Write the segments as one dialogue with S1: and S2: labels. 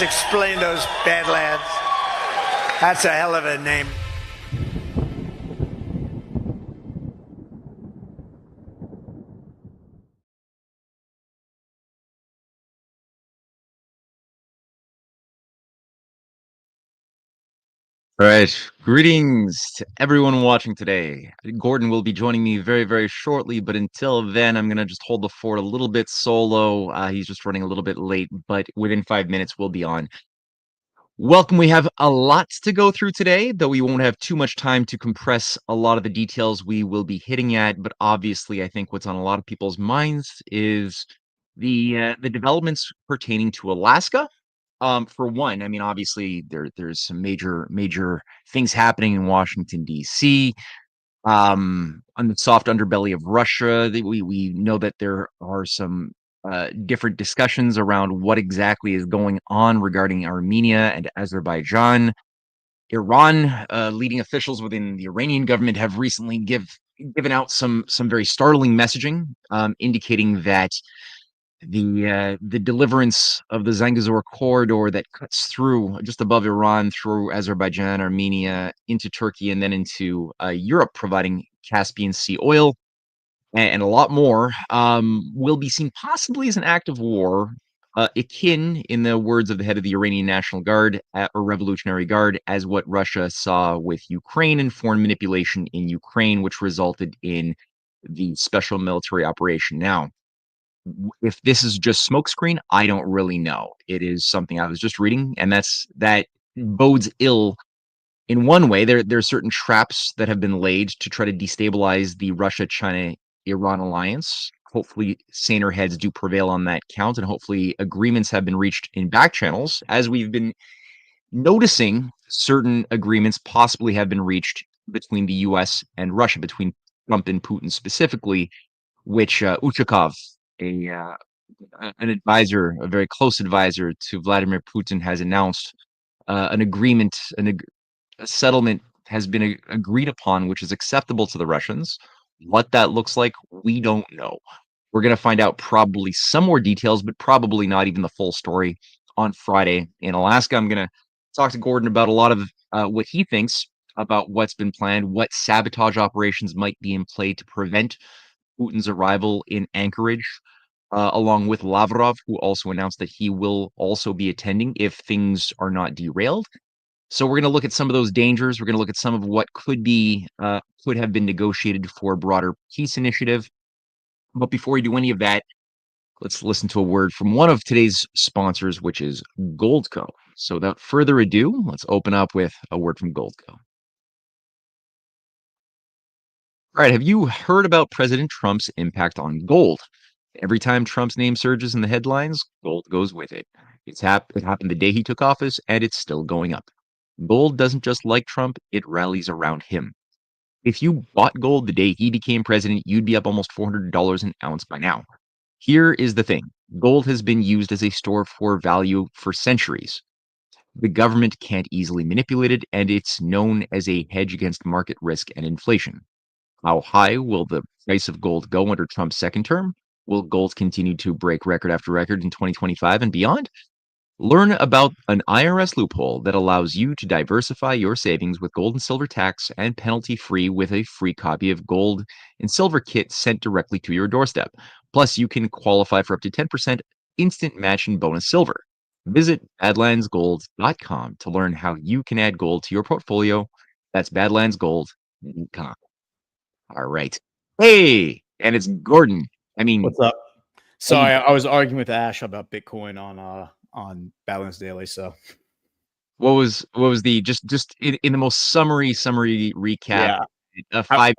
S1: Let's explain those Badlands. That's a hell of a name.
S2: All right. Greetings to everyone watching today. Gordon will be joining me very, very shortly, but until then, I'm going to just hold the fort a little bit solo. He's just running a little bit late, but within 5 minutes, we'll be on. Welcome. We have a lot to go through today, though we won't have too much time to compress a lot of the details we will be hitting at. But obviously, I think what's on a lot of people's minds is the developments pertaining to Alaska. For one, I mean, obviously there's some major things happening in Washington, D.C. On the soft underbelly of Russia, we know that there are some different discussions around what exactly is going on regarding Armenia and Azerbaijan. Iran, leading officials within the Iranian government have recently given out some very startling messaging, indicating that the deliverance of the Zangezur corridor that cuts through just above Iran, through Azerbaijan, Armenia, into Turkey, and then into Europe, providing Caspian Sea oil and a lot more, will be seen possibly as an act of war, akin, in the words of the head of the Iranian National Guard or Revolutionary Guard, as what Russia saw with Ukraine and foreign manipulation in Ukraine, which resulted in the special military operation. Now, if this is just smokescreen, I don't really know. It is something I was just reading, and that bodes ill in one way. There's certain traps that have been laid to try to destabilize the Russia-China-Iran alliance. Hopefully, saner heads do prevail on that count, and hopefully agreements have been reached in back channels, as we've been noticing certain agreements possibly have been reached between the U.S. and Russia, between Trump and Putin specifically, which Uchakov, a an advisor, a very close advisor to Vladimir Putin, has announced an agreement, a settlement has been agreed upon, which is acceptable to the Russians. What that looks like, we don't know. We're going to find out probably some more details, but probably not even the full story on Friday in Alaska. I'm going to talk to Gordon about a lot of what he thinks about what's been planned, what sabotage operations might be in play to prevent Putin's arrival in Anchorage, along with Lavrov, who also announced that he will also be attending if things are not derailed. So we're going to look at some of those dangers. We're going to look at some of what could have been negotiated for a broader peace initiative. But before we do any of that, let's listen to a word from one of today's sponsors, which is Goldco. So without further ado, let's open up with a word from Goldco. All right, have you heard about President Trump's impact on gold? Every time Trump's name surges in the headlines, gold goes with it. It happened the day he took office, and it's still going up. Gold doesn't just like Trump, it rallies around him. If you bought gold the day he became president, you'd be up almost $400 an ounce by now. Here is the thing. Gold has been used as a store for value for centuries. The government can't easily manipulate it, and it's known as a hedge against market risk and inflation. How high will the price of gold go under Trump's second term? Will gold continue to break record after record in 2025 and beyond? Learn about an IRS loophole that allows you to diversify your savings with gold and silver tax and penalty free with a free copy of gold and silver kit sent directly to your doorstep. Plus, you can qualify for up to 10% instant match and bonus silver. Visit badlandsgold.com to learn how you can add gold to your portfolio. That's badlandsgold.com. All right. Hey, and it's Gordon. I mean,
S3: what's up? Sorry, I was arguing with Ash about Bitcoin on Balance Daily. So,
S2: what was the just in the most summary recap?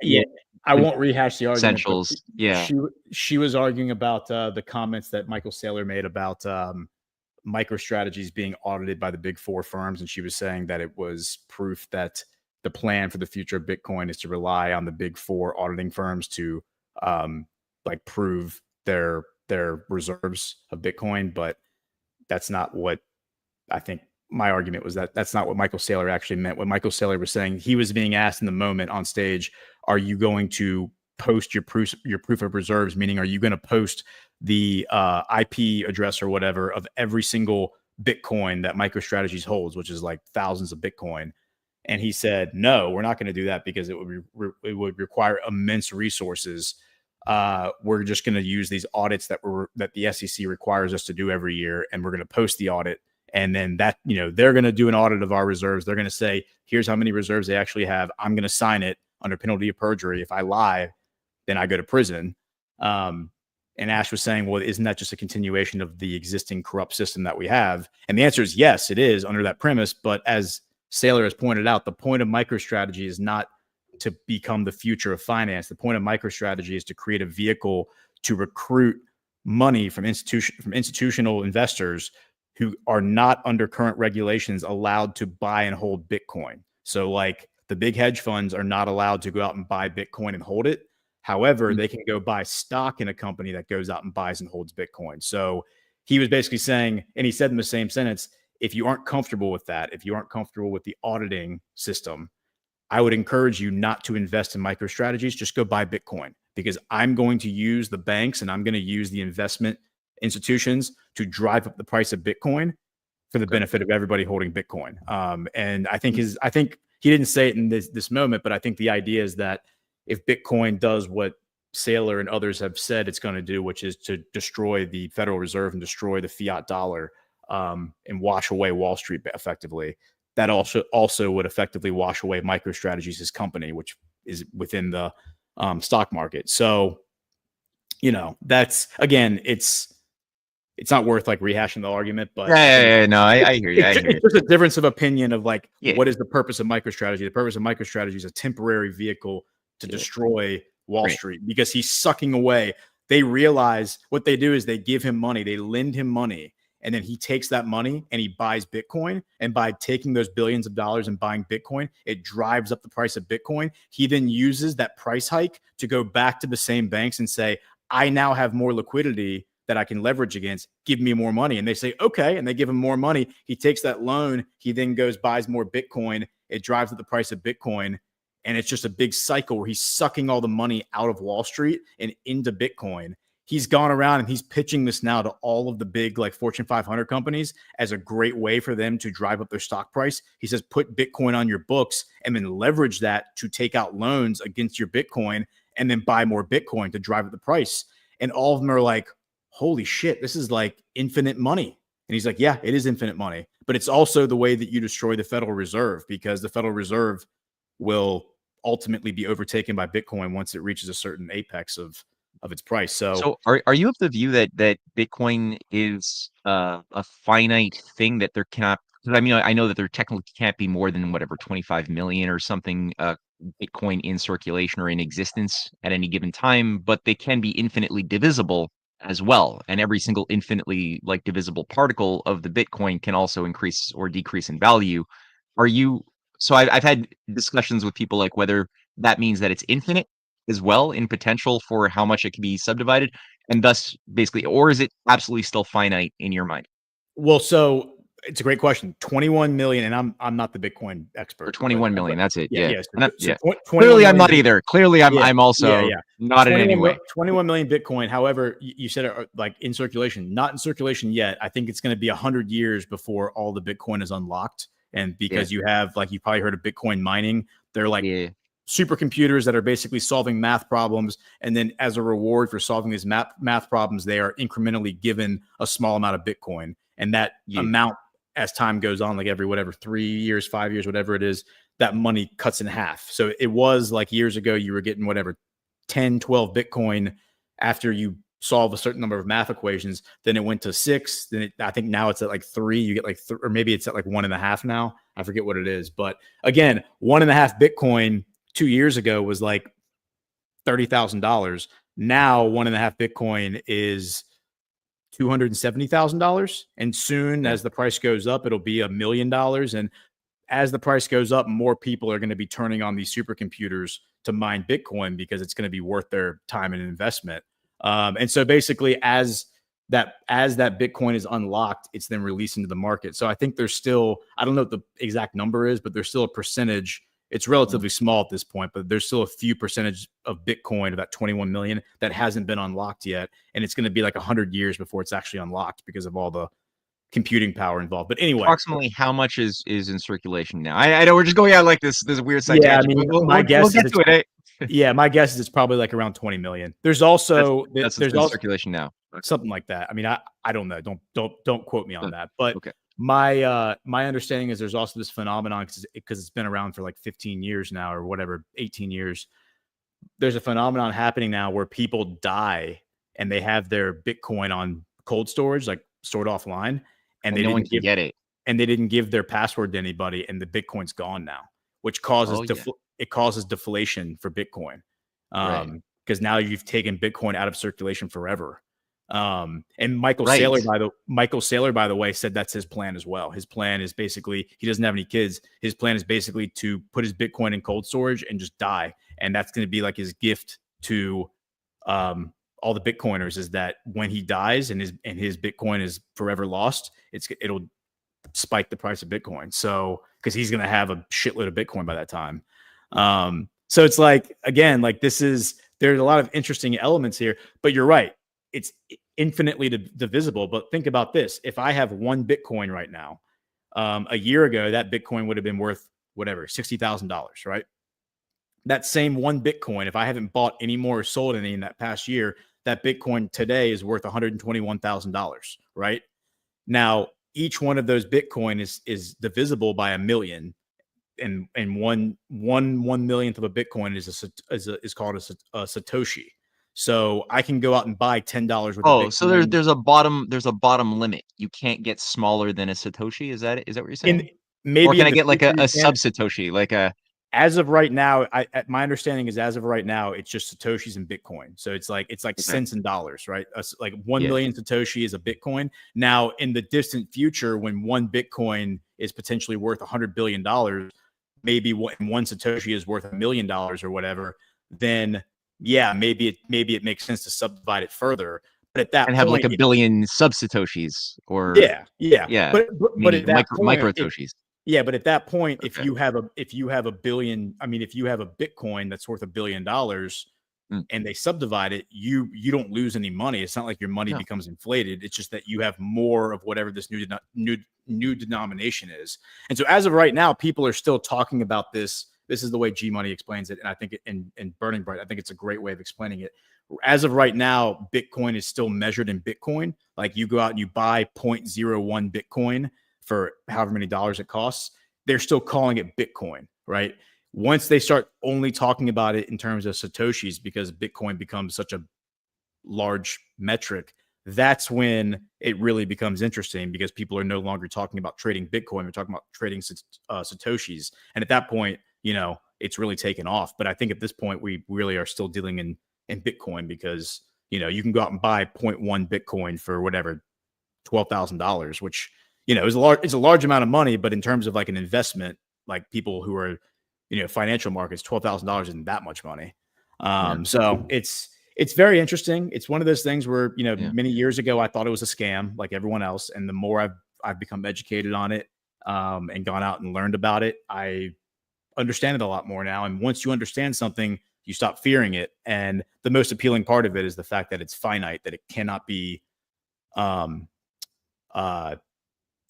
S3: Yeah, I won't rehash the argument.
S2: Essentials. Yeah,
S3: she was arguing about the comments that Michael Saylor made about MicroStrategies being audited by the big four firms, and she was saying that it was proof that the plan for the future of Bitcoin is to rely on the big four auditing firms to prove their reserves of Bitcoin. But that's not what I think. My argument was that that's not what Michael Saylor actually meant. What Michael Saylor was saying, he was being asked in the moment on stage, are you going to post your proof of reserves? Meaning, are you going to post the IP address or whatever of every single Bitcoin that MicroStrategies holds, which is like thousands of Bitcoin. And he said, no, we're not going to do that because it would require immense resources. We're just going to use these audits that the SEC requires us to do every year, and we're going to post the audit. And then that, they're going to do an audit of our reserves. They're going to say, here's how many reserves they actually have. I'm going to sign it under penalty of perjury. If I lie, then I go to prison. And Ash was saying, well, isn't that just a continuation of the existing corrupt system that we have? And the answer is yes, it is under that premise. But as Saylor has pointed out, the point of MicroStrategy is not to become the future of finance. The point of MicroStrategy is to create a vehicle to recruit money from institutional investors who are not under current regulations allowed to buy and hold Bitcoin. So like the big hedge funds are not allowed to go out and buy Bitcoin and hold it. However, they can go buy stock in a company that goes out and buys and holds Bitcoin. So he was basically saying, and he said in the same sentence, if you aren't comfortable with that, if you aren't comfortable with the auditing system, I would encourage you not to invest in MicroStrategies. Just go buy Bitcoin, because I'm going to use the banks and I'm going to use the investment institutions to drive up the price of Bitcoin for the benefit of everybody holding Bitcoin. And I think he didn't say it in this moment, but I think the idea is that if Bitcoin does what Saylor and others have said it's going to do, which is to destroy the Federal Reserve and destroy the fiat dollar, and wash away Wall Street effectively, that also would effectively wash away MicroStrategies, his company, which is within the stock market. So, that's, again, it's not worth like rehashing the argument, but
S2: no, I hear you.
S3: It's just a difference of opinion of like,
S2: Yeah.
S3: what is the purpose of MicroStrategy? The purpose of MicroStrategy is a temporary vehicle to destroy Wall Street, because he's sucking away. They realize what they do is they give him money, they lend him money, and then he takes that money and he buys Bitcoin. And by taking those billions of dollars and buying Bitcoin, it drives up the price of Bitcoin. He then uses that price hike to go back to the same banks and say, I now have more liquidity that I can leverage against. Give me more money. And they say, okay. And they give him more money. He takes that loan. He then goes, buys more Bitcoin. It drives up the price of Bitcoin. And it's just a big cycle where he's sucking all the money out of Wall Street and into Bitcoin. He's gone around and he's pitching this now to all of the big like Fortune 500 companies as a great way for them to drive up their stock price. He says, put Bitcoin on your books and then leverage that to take out loans against your Bitcoin and then buy more Bitcoin to drive up the price. And all of them are like, holy shit, this is like infinite money. And he's like, yeah, it is infinite money. But it's also the way that you destroy the Federal Reserve, because the Federal Reserve will ultimately be overtaken by Bitcoin once it reaches a certain apex of its price. So
S2: are you of the view that Bitcoin is a finite thing, that there cannot? Because I mean, I know that there technically can't be more than whatever 25 million or something Bitcoin in circulation or in existence at any given time, but they can be infinitely divisible as well, and every single infinitely like divisible particle of the Bitcoin can also increase or decrease in value. Are you? So I've had discussions with people like whether that means that it's infinite as well in potential for how much it can be subdivided, and thus basically, or is it absolutely still finite in your mind?
S3: Well, so it's a great question. 21 million, and I'm not the Bitcoin expert.
S2: Or 21 million, that's it. Yeah.
S3: Clearly,
S2: I'm not either. Clearly, I'm also not in any way.
S3: 21 million Bitcoin. However, you said it like in circulation, not in circulation yet. I think it's going to be 100 years before all the Bitcoin is unlocked. And because you have, like, you probably heard of Bitcoin mining, they're like supercomputers that are basically solving math problems. And then as a reward for solving these math problems, they are incrementally given a small amount of Bitcoin. And that amount, as time goes on, like every 3 years, 5 years, whatever it is, that money cuts in half. So it was like years ago, you were getting 10, 12 Bitcoin after you solve a certain number of math equations. Then it went to 6. Then I think now it's at like 3. You get like, or maybe it's at like 1.5 now. I forget what it is. But again, 1.5 Bitcoin 2 years ago was like $30,000. Now 1.5 Bitcoin is $270,000. And soon, as the price goes up, it'll be $1 million. And as the price goes up, more people are going to be turning on these supercomputers to mine Bitcoin because it's going to be worth their time and investment. And so basically, as that Bitcoin is unlocked, it's then released into the market. So I think there's still, I don't know what the exact number is, but there's still a percentage. It's relatively small at this point, but there's still a few percentage of Bitcoin, of that 21 million, that hasn't been unlocked yet. And it's going to be like 100 years before it's actually unlocked because of all the computing power involved. But anyway,
S2: Approximately how much is in circulation now? I know we're just going out like this weird side
S3: yeah, I
S2: tangent,
S3: mean,
S2: but
S3: my guess
S2: we'll
S3: is
S2: get to it.
S3: yeah, my guess is it's probably like around 20 million. There's
S2: That's
S3: also
S2: what's
S3: there's
S2: in
S3: also
S2: circulation now.
S3: something like that. I mean, I don't know. Don't quote me on that. But
S2: Okay.
S3: my understanding is there's also this phenomenon because it's been around for like 15 years now or whatever, 18 years. There's a phenomenon happening now where people die and they have their Bitcoin on cold storage, like stored offline, and
S2: And no one can get it.
S3: they didn't give their password to anybody, and the Bitcoin's gone now, which causes
S2: Oh, yeah.
S3: it causes deflation for Bitcoin,
S2: Right.
S3: because now you've taken Bitcoin out of circulation forever. And Michael
S2: Right.
S3: Saylor, by the way, said that's his plan as well. His plan is basically he doesn't have any kids. His plan is basically to put his Bitcoin in cold storage and just die, and that's going to be like his gift to all the Bitcoiners is that when he dies and his Bitcoin is forever lost, it'll spike the price of Bitcoin. So because he's going to have a shitload of Bitcoin by that time. So it's like, again, like there's a lot of interesting elements here, but you're right. It's infinitely divisible. But think about this. If I have one Bitcoin right now, a year ago, that Bitcoin would have been worth whatever, $60,000, right? That same one Bitcoin, if I haven't bought any more or sold any in that past year, that Bitcoin today is worth $121,000, right? Now, each one of those Bitcoin is divisible by 1,000,000, and one millionth of a Bitcoin is called a Satoshi. So I can go out and buy $10 worth of
S2: Oh, so
S3: Bitcoin.
S2: there's a bottom limit. You can't get smaller than a Satoshi. Is that what you're
S3: In
S2: saying? Or
S3: maybe
S2: can
S3: in
S2: I
S3: the
S2: get like
S3: future
S2: a
S3: you can.
S2: sub Satoshi, like a
S3: As of right now, my understanding is as of right now, it's just Satoshis and Bitcoin. So it's like
S2: okay.
S3: cents and dollars, right? Like 1
S2: Yeah.
S3: million Satoshi is a Bitcoin. Now, in the distant future, when one Bitcoin is potentially worth $100 billion, maybe one Satoshi is worth $1 million or whatever, then yeah, maybe it makes sense to subdivide it further. But at that
S2: And have like
S3: point,
S2: a billion sub Satoshis or
S3: yeah.
S2: yeah,
S3: But
S2: meaning
S3: at that
S2: micro
S3: point,
S2: Toshis.
S3: yeah, but at that point,
S2: Okay.
S3: if you have a billion, I mean, if you have a Bitcoin that's worth $1 billion
S2: Mm.
S3: and they subdivide it, you don't lose any money. It's not like your money
S2: No.
S3: becomes inflated. It's just that you have more of whatever this new denomination is. And so as of right now, people are still talking about this. This is the way G Money explains it, and I think in Burning Bright, I think it's a great way of explaining it. As of right now, Bitcoin is still measured in Bitcoin. Like you go out and you buy zero point 0.01 Bitcoin for however many dollars it costs. They're still calling it Bitcoin, right? Once they start only talking about it in terms of Satoshis, because Bitcoin becomes such a large metric, that's when it really becomes interesting because people are no longer talking about trading Bitcoin. They're talking about trading Satoshis. And at that point, it's really taken off. But I think at this point, we really are still dealing in Bitcoin because, you can go out and buy 0.1 Bitcoin for whatever, $12,000, which, is it's a large amount of money. But in terms of like an investment, like people who are, financial markets, $12,000 isn't that much money.
S2: Yeah.
S3: So it's very interesting. It's one of those things where,
S2: Yeah.
S3: many years ago, I thought it was a scam like everyone else. And the more I've become educated on it, and gone out and learned about it, I understand it a lot more now. And once you understand something, you stop fearing it. And the most appealing part of it is the fact that it's finite, that it cannot be, um,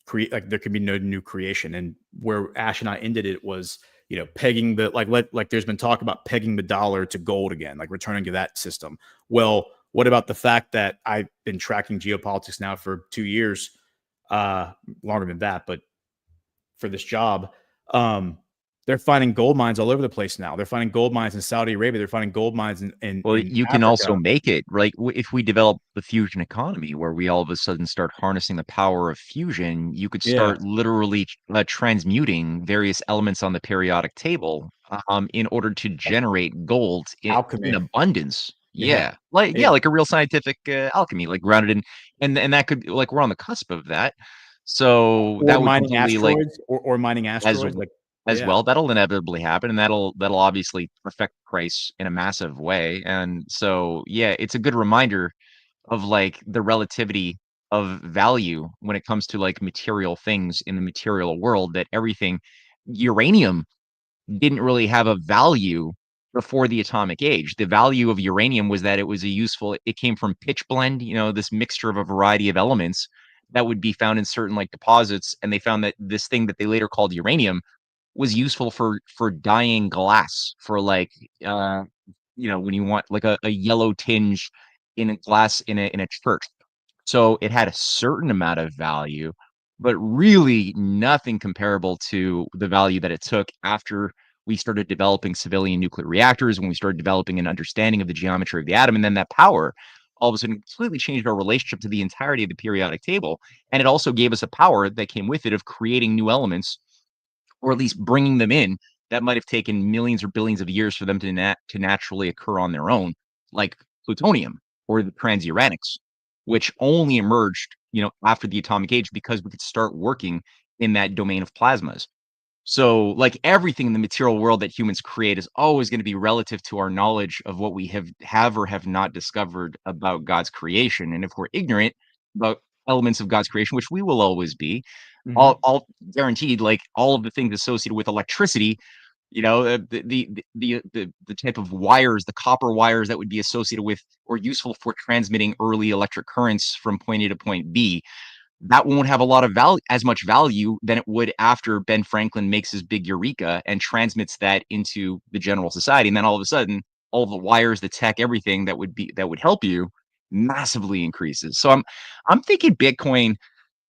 S3: create, like there can be no new creation. And where Ash and I ended it was, pegging the like there's been talk about pegging the dollar to gold again, like returning to that system. Well, what about the fact that I've been tracking geopolitics now for 2 years, longer than that, but for this job, they're finding gold mines all over the place now. They're finding gold mines in Saudi Arabia. They're finding gold mines
S2: Well,
S3: in
S2: you can also
S3: Africa.
S2: make it like if we develop the fusion economy where we all of a sudden start harnessing the power of fusion, you could
S3: Yeah,
S2: start literally transmuting various elements on the periodic table in order to generate gold in
S3: alchemy.
S2: abundance.
S3: Yeah,
S2: Yeah. Like
S3: yeah.
S2: like a real scientific alchemy, like grounded in and that could like we're on the cusp of that. So
S3: Or
S2: that would
S3: mining
S2: completely like
S3: asteroids, or mining
S2: as
S3: asteroids. Like,
S2: as
S3: yeah,
S2: well, that'll inevitably happen, and that'll obviously affect price in a massive way, and so, yeah, it's a good reminder of, like, the relativity of value when it comes to, like, material things in the material world, that everything uranium didn't really have a value before the atomic age. The value of uranium was that it was a useful it came from pitch blende, this mixture of a variety of elements that would be found in certain like deposits, and they found that this thing that they later called uranium was useful for dyeing glass for like when you want like a yellow tinge in a glass in a church. So it had a certain amount of value, but really nothing comparable to the value that it took after we started developing civilian nuclear reactors, when we started developing an understanding of the geometry of the atom, and then that power all of a sudden completely changed our relationship to the entirety of the periodic table. And it also gave us a power that came with it of creating new elements, or at least bringing them in, that might have taken millions or billions of years for them to naturally occur on their own, like plutonium or the transuranics, which only emerged, after the atomic age because we could start working in that domain of plasmas. So, like everything in the material world that humans create is always going to be relative to our knowledge of what we have or have not discovered about God's creation. And if we're ignorant about elements of God's creation, which we will always be, all guaranteed, like all of the things associated with electricity, the type of wires, the copper wires that would be associated with or useful for transmitting early electric currents from point A to point B, that won't have a lot of value, as much value than it would after Ben Franklin makes his big eureka and transmits that into the general society. And then all of a sudden, all the wires, the tech, everything that would help you massively increases. So I'm thinking Bitcoin,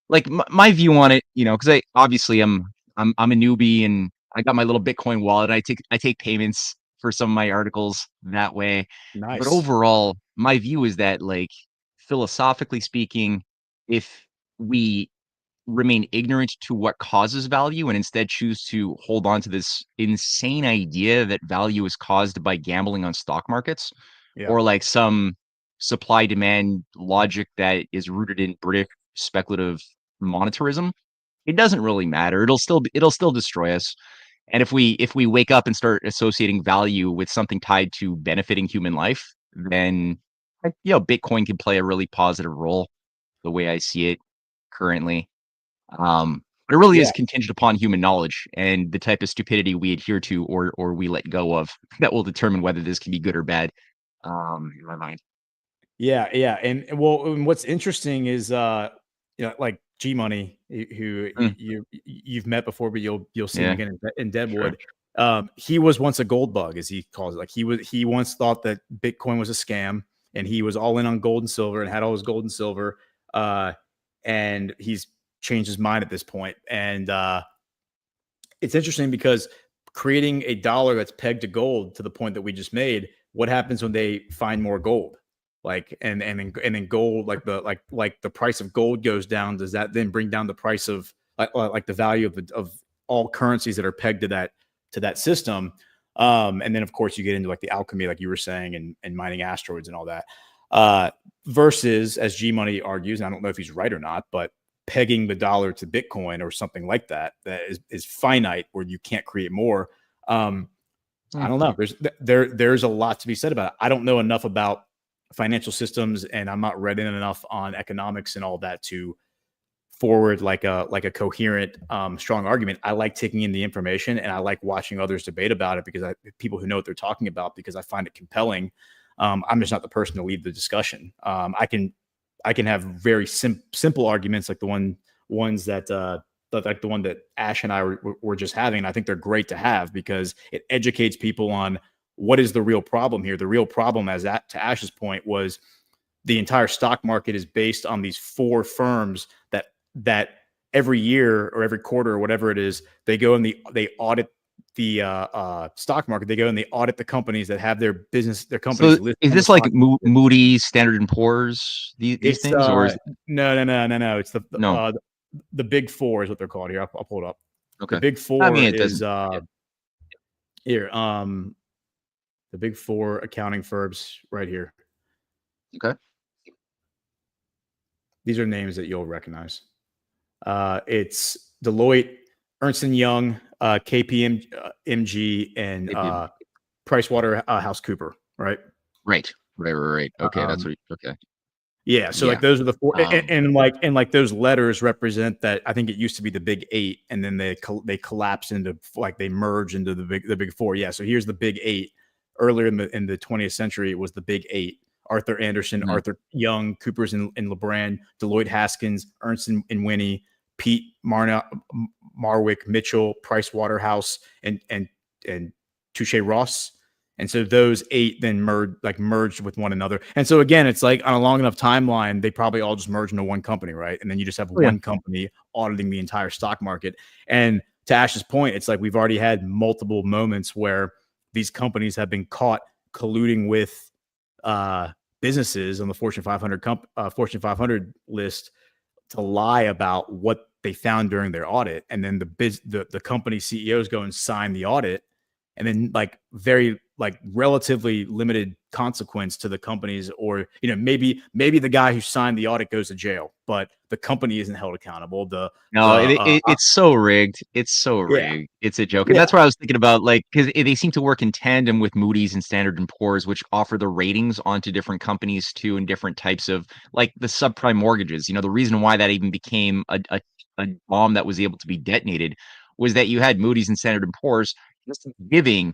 S2: like my view on it, because I obviously I'm a newbie and I got my little Bitcoin wallet. I take payments for some of my articles that way. But
S3: Nice.
S2: overall, my view is that, like, philosophically speaking, if we remain ignorant to what causes value and instead choose to hold on to this insane idea that value is caused by gambling on stock markets,
S3: Yeah.
S2: or like some supply demand logic that is rooted in British speculative monetarism, it doesn't really matter. It'll still destroy us. And if we wake up and start associating value with something tied to benefiting human life, then Bitcoin can play a really positive role the way I see it currently. But it really
S3: Yeah.
S2: is contingent upon human knowledge and the type of stupidity we adhere to or we let go of that will determine whether this can be good or bad. In my mind.
S3: Yeah, yeah, and well, and what's interesting is, like G Money, who
S2: Mm,
S3: you've met before, but you'll see him
S2: yeah,
S3: again in
S2: sure.
S3: Deadwood. He was once a gold bug, as he calls it. Like he once thought that Bitcoin was a scam, and he was all in on gold and silver, and had all his gold and silver. Uh, and he's changed his mind at this point. And it's interesting because creating a dollar that's pegged to gold to the point that we just made, what happens when they find more gold? Like and then gold, like the price of gold goes down. Does that then bring down the price of like the value of all currencies that are pegged to that system? And then of course you get into like the alchemy, like you were saying, and mining asteroids and all that. Versus, as G Money argues, and I don't know if he's right or not, but pegging the dollar to Bitcoin or something like that is finite, where you can't create more. I
S2: Mm,
S3: don't know. There's a lot to be said about it. I don't know enough about financial systems, and I'm not read in enough on economics and all that to forward like a coherent, strong argument. I like taking in the information, and I like watching others debate about it because people who know what they're talking about, because I find it compelling. I'm just not the person to lead the discussion. I can have very simple arguments like the ones that like the one that Ash and I were just having. And I think they're great to have because it educates people on what is the real problem here. The real problem, to Ash's point, was the entire stock market is based on these four firms that every year or every quarter or whatever it is, they go and they audit the stock market. They go and they audit the companies that have their companies
S2: So
S3: listed
S2: is
S3: on the
S2: this like
S3: stock market.
S2: Moody's, Standard and Poor's, these
S3: It's
S2: things, or is
S3: no. It's
S2: no?
S3: the big four is what they're called here. I'll pull it up. The
S2: Okay.
S3: big
S2: I mean,
S3: four
S2: it
S3: is
S2: doesn't. Yeah.
S3: here. The big four accounting firms right here.
S2: Okay.
S3: These are names that you'll recognize. It's Deloitte, Ernst and Young, KPMG, and PricewaterhouseCooper. Right.
S2: Right. Right. Okay. That's
S3: Um,
S2: what. Okay.
S3: Yeah, so like
S2: Yeah.
S3: those are the four, and,
S2: Um.
S3: and like those letters represent that. I think it used to be the big eight, and then they collapse into, like, they merge into the big four. Yeah, so here's the big eight. Earlier in the 20th century, it was the big eight. Arthur Anderson,
S2: Mhm.
S3: Arthur Young, Coopers and LeBrand, Deloitte Haskins, Ernst and Winnie, Pete Marwick, Mitchell, Price Waterhouse, and Touche Ross. And so those 8 then merged with one another. And so again, it's like on a long enough timeline, they probably all just merge into one company, right? And then you just have
S2: Oh, yeah.
S3: one company auditing the entire stock market. And to Ash's point, it's like we've already had multiple moments where these companies have been caught colluding with businesses on the Fortune 500 list to lie about what they found during their audit, and then the company CEOs go and sign the audit, and then relatively limited consequence to the companies, or maybe the guy who signed the audit goes to jail, but the company isn't held accountable.
S2: No, it's so rigged. It's so
S3: Yeah,
S2: rigged. It's a joke. And
S3: yeah,
S2: that's what I was thinking about, like, because they seem to work in tandem with Moody's and Standard and Poor's, which offer the ratings onto different companies too, and different types of, like, the subprime mortgages. The reason why that even became a bomb that was able to be detonated was that you had Moody's and Standard and Poor's just giving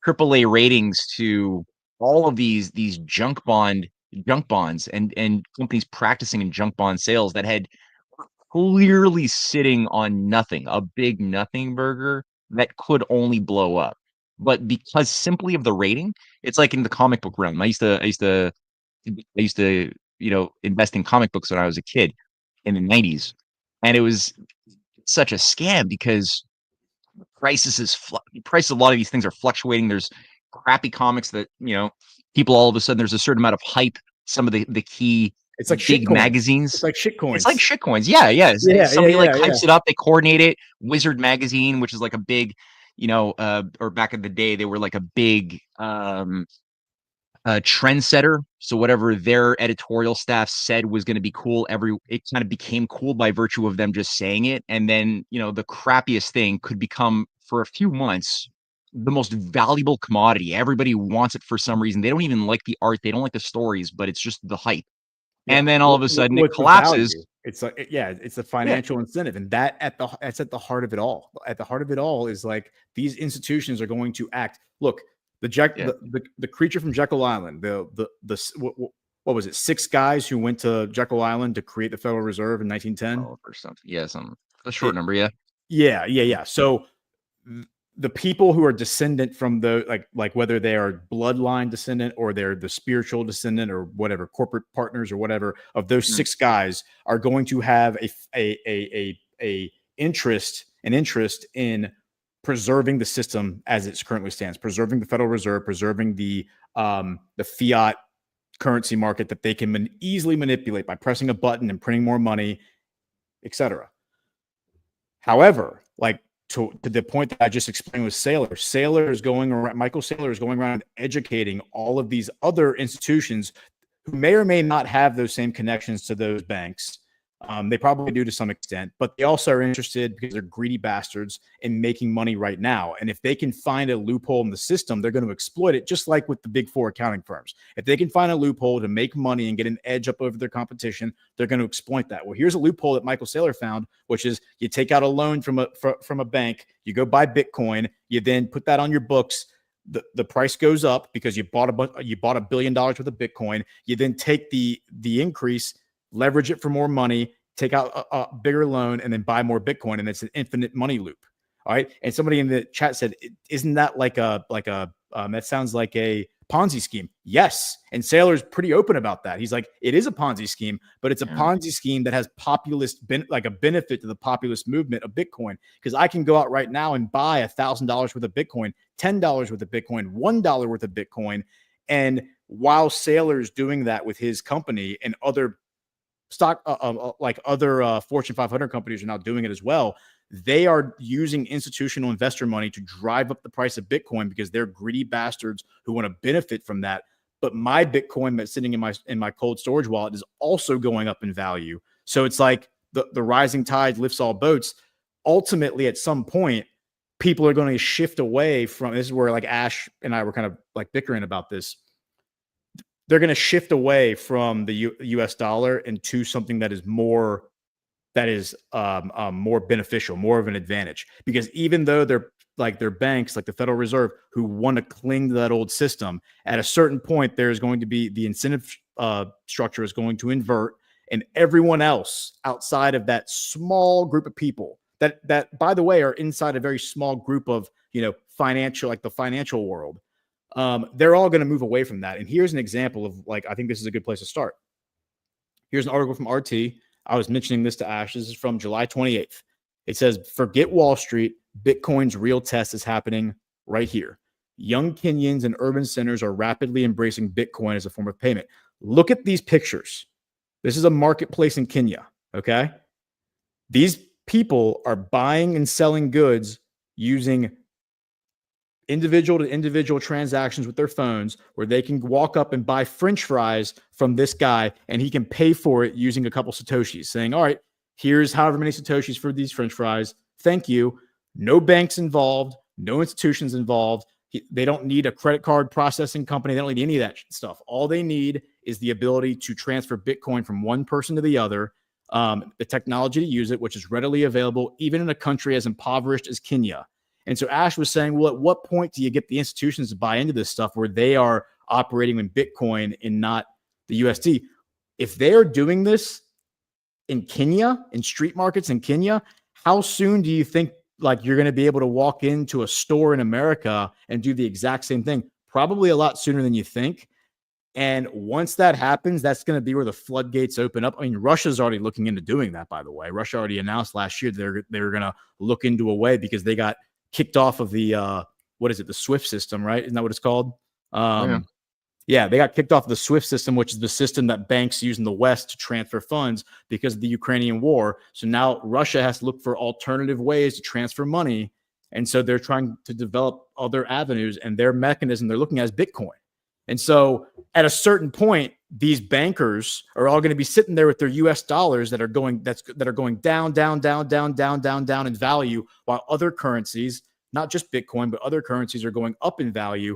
S2: AAA ratings to all of these junk bonds, and companies practicing in junk bond sales that had clearly sitting on nothing, a big nothing burger that could only blow up. But because simply of the rating, it's like in the comic book realm. I used to invest in comic books when I was a kid in the 90s. And it was such a scam because prices of a lot of these things are fluctuating. There's crappy comics that, people all of a sudden there's a certain amount of hype. Some of the key
S3: it's like shit
S2: big
S3: coins. It's
S2: magazines.
S3: like shit
S2: It's like
S3: coins.
S2: shit coins. Yeah, yeah.
S3: Yeah, yeah,
S2: Somebody like
S3: yeah, yeah.
S2: hypes it up, they coordinate it. Wizard magazine, which is like a big, or back in the day, they were like a big trendsetter. So whatever their editorial staff said was going to be cool, it kind of became cool by virtue of them just saying it. And then, the crappiest thing could become, for a few months, the most valuable commodity. Everybody wants it for some reason. They don't even like the art, they don't like the stories, but it's just the hype.
S3: Yeah.
S2: And then all of a sudden it
S3: What's the
S2: collapses.
S3: value? It's like, yeah, it's a
S2: Yeah.
S3: financial incentive. And that's at the heart of it all. At the heart of it all is like these institutions are going to act. Look,
S2: Yeah.
S3: the creature from Jekyll Island, what was it? 6 guys who went to Jekyll Island to create the Federal Reserve in 1910.
S2: Or something. Yeah, a short number. Yeah.
S3: Yeah, yeah, yeah. So the people who are descendant from like whether they are bloodline descendant or they're the spiritual descendant or whatever, corporate partners or whatever of those 6 guys are going to have a interest in preserving the system as it currently stands, preserving the Federal Reserve, preserving the fiat currency market that they can easily manipulate by pressing a button and printing more money, etc. However, like to the point that I just explained with Michael Saylor is going around educating all of these other institutions who may or may not have those same connections to those banks. They probably do to some extent, but they also are interested because they're greedy bastards in making money right now. And if they can find a loophole in the system, they're going to exploit it, just like with the big 4 accounting firms. If they can find a loophole to make money and get an edge up over their competition, they're going to exploit that. Well, here's a loophole that Michael Saylor found, which is you take out a loan from a bank, you go buy Bitcoin, you then put that on your books. The price goes up because you bought $1 billion worth of Bitcoin. You then take the increase, leverage it for more money, take out a bigger loan, and then buy more Bitcoin. And it's an infinite money loop. All right. And somebody in the chat said, isn't that that sounds like a Ponzi scheme? Yes. And Saylor's pretty open about that. He's like, it is a Ponzi scheme, but it's a Ponzi scheme that has a benefit to the populist movement of Bitcoin. Because I can go out right now and buy $1,000 worth of Bitcoin, $10 worth of Bitcoin, $1 worth of Bitcoin. And while Saylor's doing that with his company and other other Fortune 500 companies are now doing it as well, they are using institutional investor money to drive up the price of Bitcoin because they're greedy bastards who want to benefit from that. But my Bitcoin that's sitting in my cold storage wallet is also going up in value. So it's like the rising tide lifts all boats. Ultimately, at some point, people are going to shift away from this is where like Ash and I were kind of like bickering about this. They're going to shift away from the US dollar into something that is more beneficial, more of an advantage, because even though like their banks, like the Federal Reserve, who want to cling to that old system. At a certain point, there's going to be the incentive structure is going to invert, and everyone else outside of that small group of people that by the way are inside a very small group of financial, like the financial world, they're all going to move away from that. And here's an example of, like, I think this is a good place to start. Here's an article from RT. I was mentioning this to Ash. This is from July 28th. It says, forget Wall Street. Bitcoin's real test is happening right here. Young Kenyans in urban centers are rapidly embracing Bitcoin as a form of payment. Look at these pictures. This is a marketplace in Kenya, okay? These people are buying and selling goods using individual to individual transactions with their phones, where they can walk up and buy French fries from this guy, and he can pay for it using a couple Satoshis, saying, all right, here's however many Satoshis for these French fries. Thank you. No banks involved, no institutions involved. They don't need a credit card processing company. They don't need any of that stuff. All they need is the ability to transfer Bitcoin from one person to the other, the technology to use it, which is readily available, even in a country as impoverished as Kenya. And so Ash was saying, well, at what point do you get the institutions to buy into this stuff where they are operating in Bitcoin and not the USD? If they are doing this in Kenya, in street markets in Kenya, how soon do you think, like, you're going to be able to walk into a store in America and do the exact same thing? Probably a lot sooner than you think. And once that happens, that's going to be where the floodgates open up. I mean, Russia's already looking into doing that, by the way. Russia already announced last year they were going to look into a way, because they got kicked off of the the SWIFT system, right? Isn't that what it's called? Yeah, they got kicked off of the SWIFT system, which is the system that banks use in the West to transfer funds because of the Ukrainian war. So now Russia has to look for alternative ways to transfer money. And so they're trying to develop other avenues, and their mechanism they're looking at is Bitcoin. And so at a certain point, these bankers are all going to be sitting there with their US dollars that are going down in value, while other currencies, not just Bitcoin, but other currencies, are going up in value.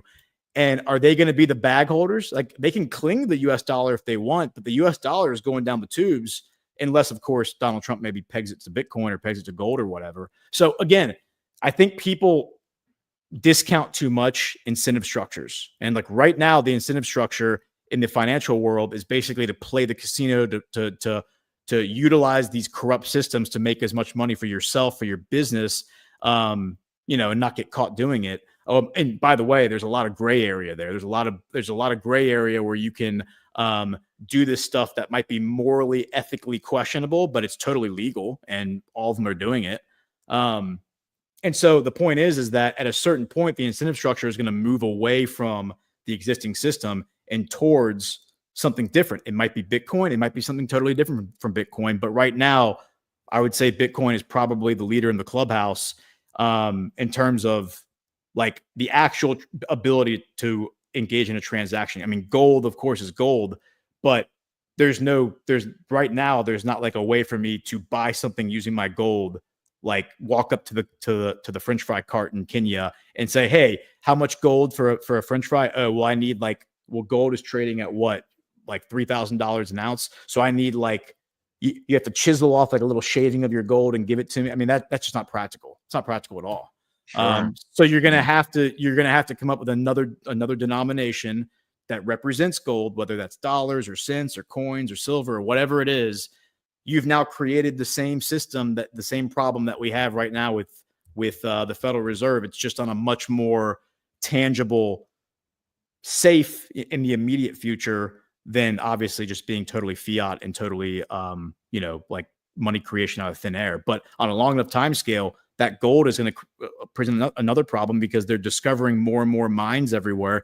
S3: And are they going to be the bag holders? Like, they can cling to the US dollar if they want, but the US dollar is going down the tubes, unless, of course, Donald Trump maybe pegs it to Bitcoin or pegs it to gold or whatever. So again, I think people discount too much incentive structures. And like right now, the incentive structure in the financial world is basically to play the casino, to utilize these corrupt systems to make as much money for yourself, for your business, and not get caught doing it. And by the way, there's a lot of gray area there. There's a lot of gray area where you can do this stuff that might be morally, ethically questionable, but it's totally legal, and all of them are doing it. And so the point is that at a certain point, the incentive structure is going to move away from the existing system and towards something different. It might be Bitcoin. It might be something totally different from Bitcoin. But right now, I would say Bitcoin is probably the leader in the clubhouse in terms of like the actual ability to engage in a transaction. I mean, gold, of course, is gold, but there's right now, there's not like a way for me to buy something using my gold, like walk up to the French fry cart in Kenya and say, hey, how much gold for a French fry? Oh, well, I need gold is trading at what? Like $3,000 an ounce. So I need you have to chisel off like a little shaving of your gold and give it to me. I mean, that's just not practical. It's not practical at all.
S2: Sure.
S3: So you're going to have to come up with another denomination that represents gold, whether that's dollars or cents or coins or silver or whatever it is. You've now created the same system, the same problem that we have right now with the Federal Reserve. It's just on a much more tangible, safe in the immediate future than obviously just being totally fiat and totally, like money creation out of thin air. But on a long enough time scale, that gold is going to present another problem, because they're discovering more and more mines everywhere.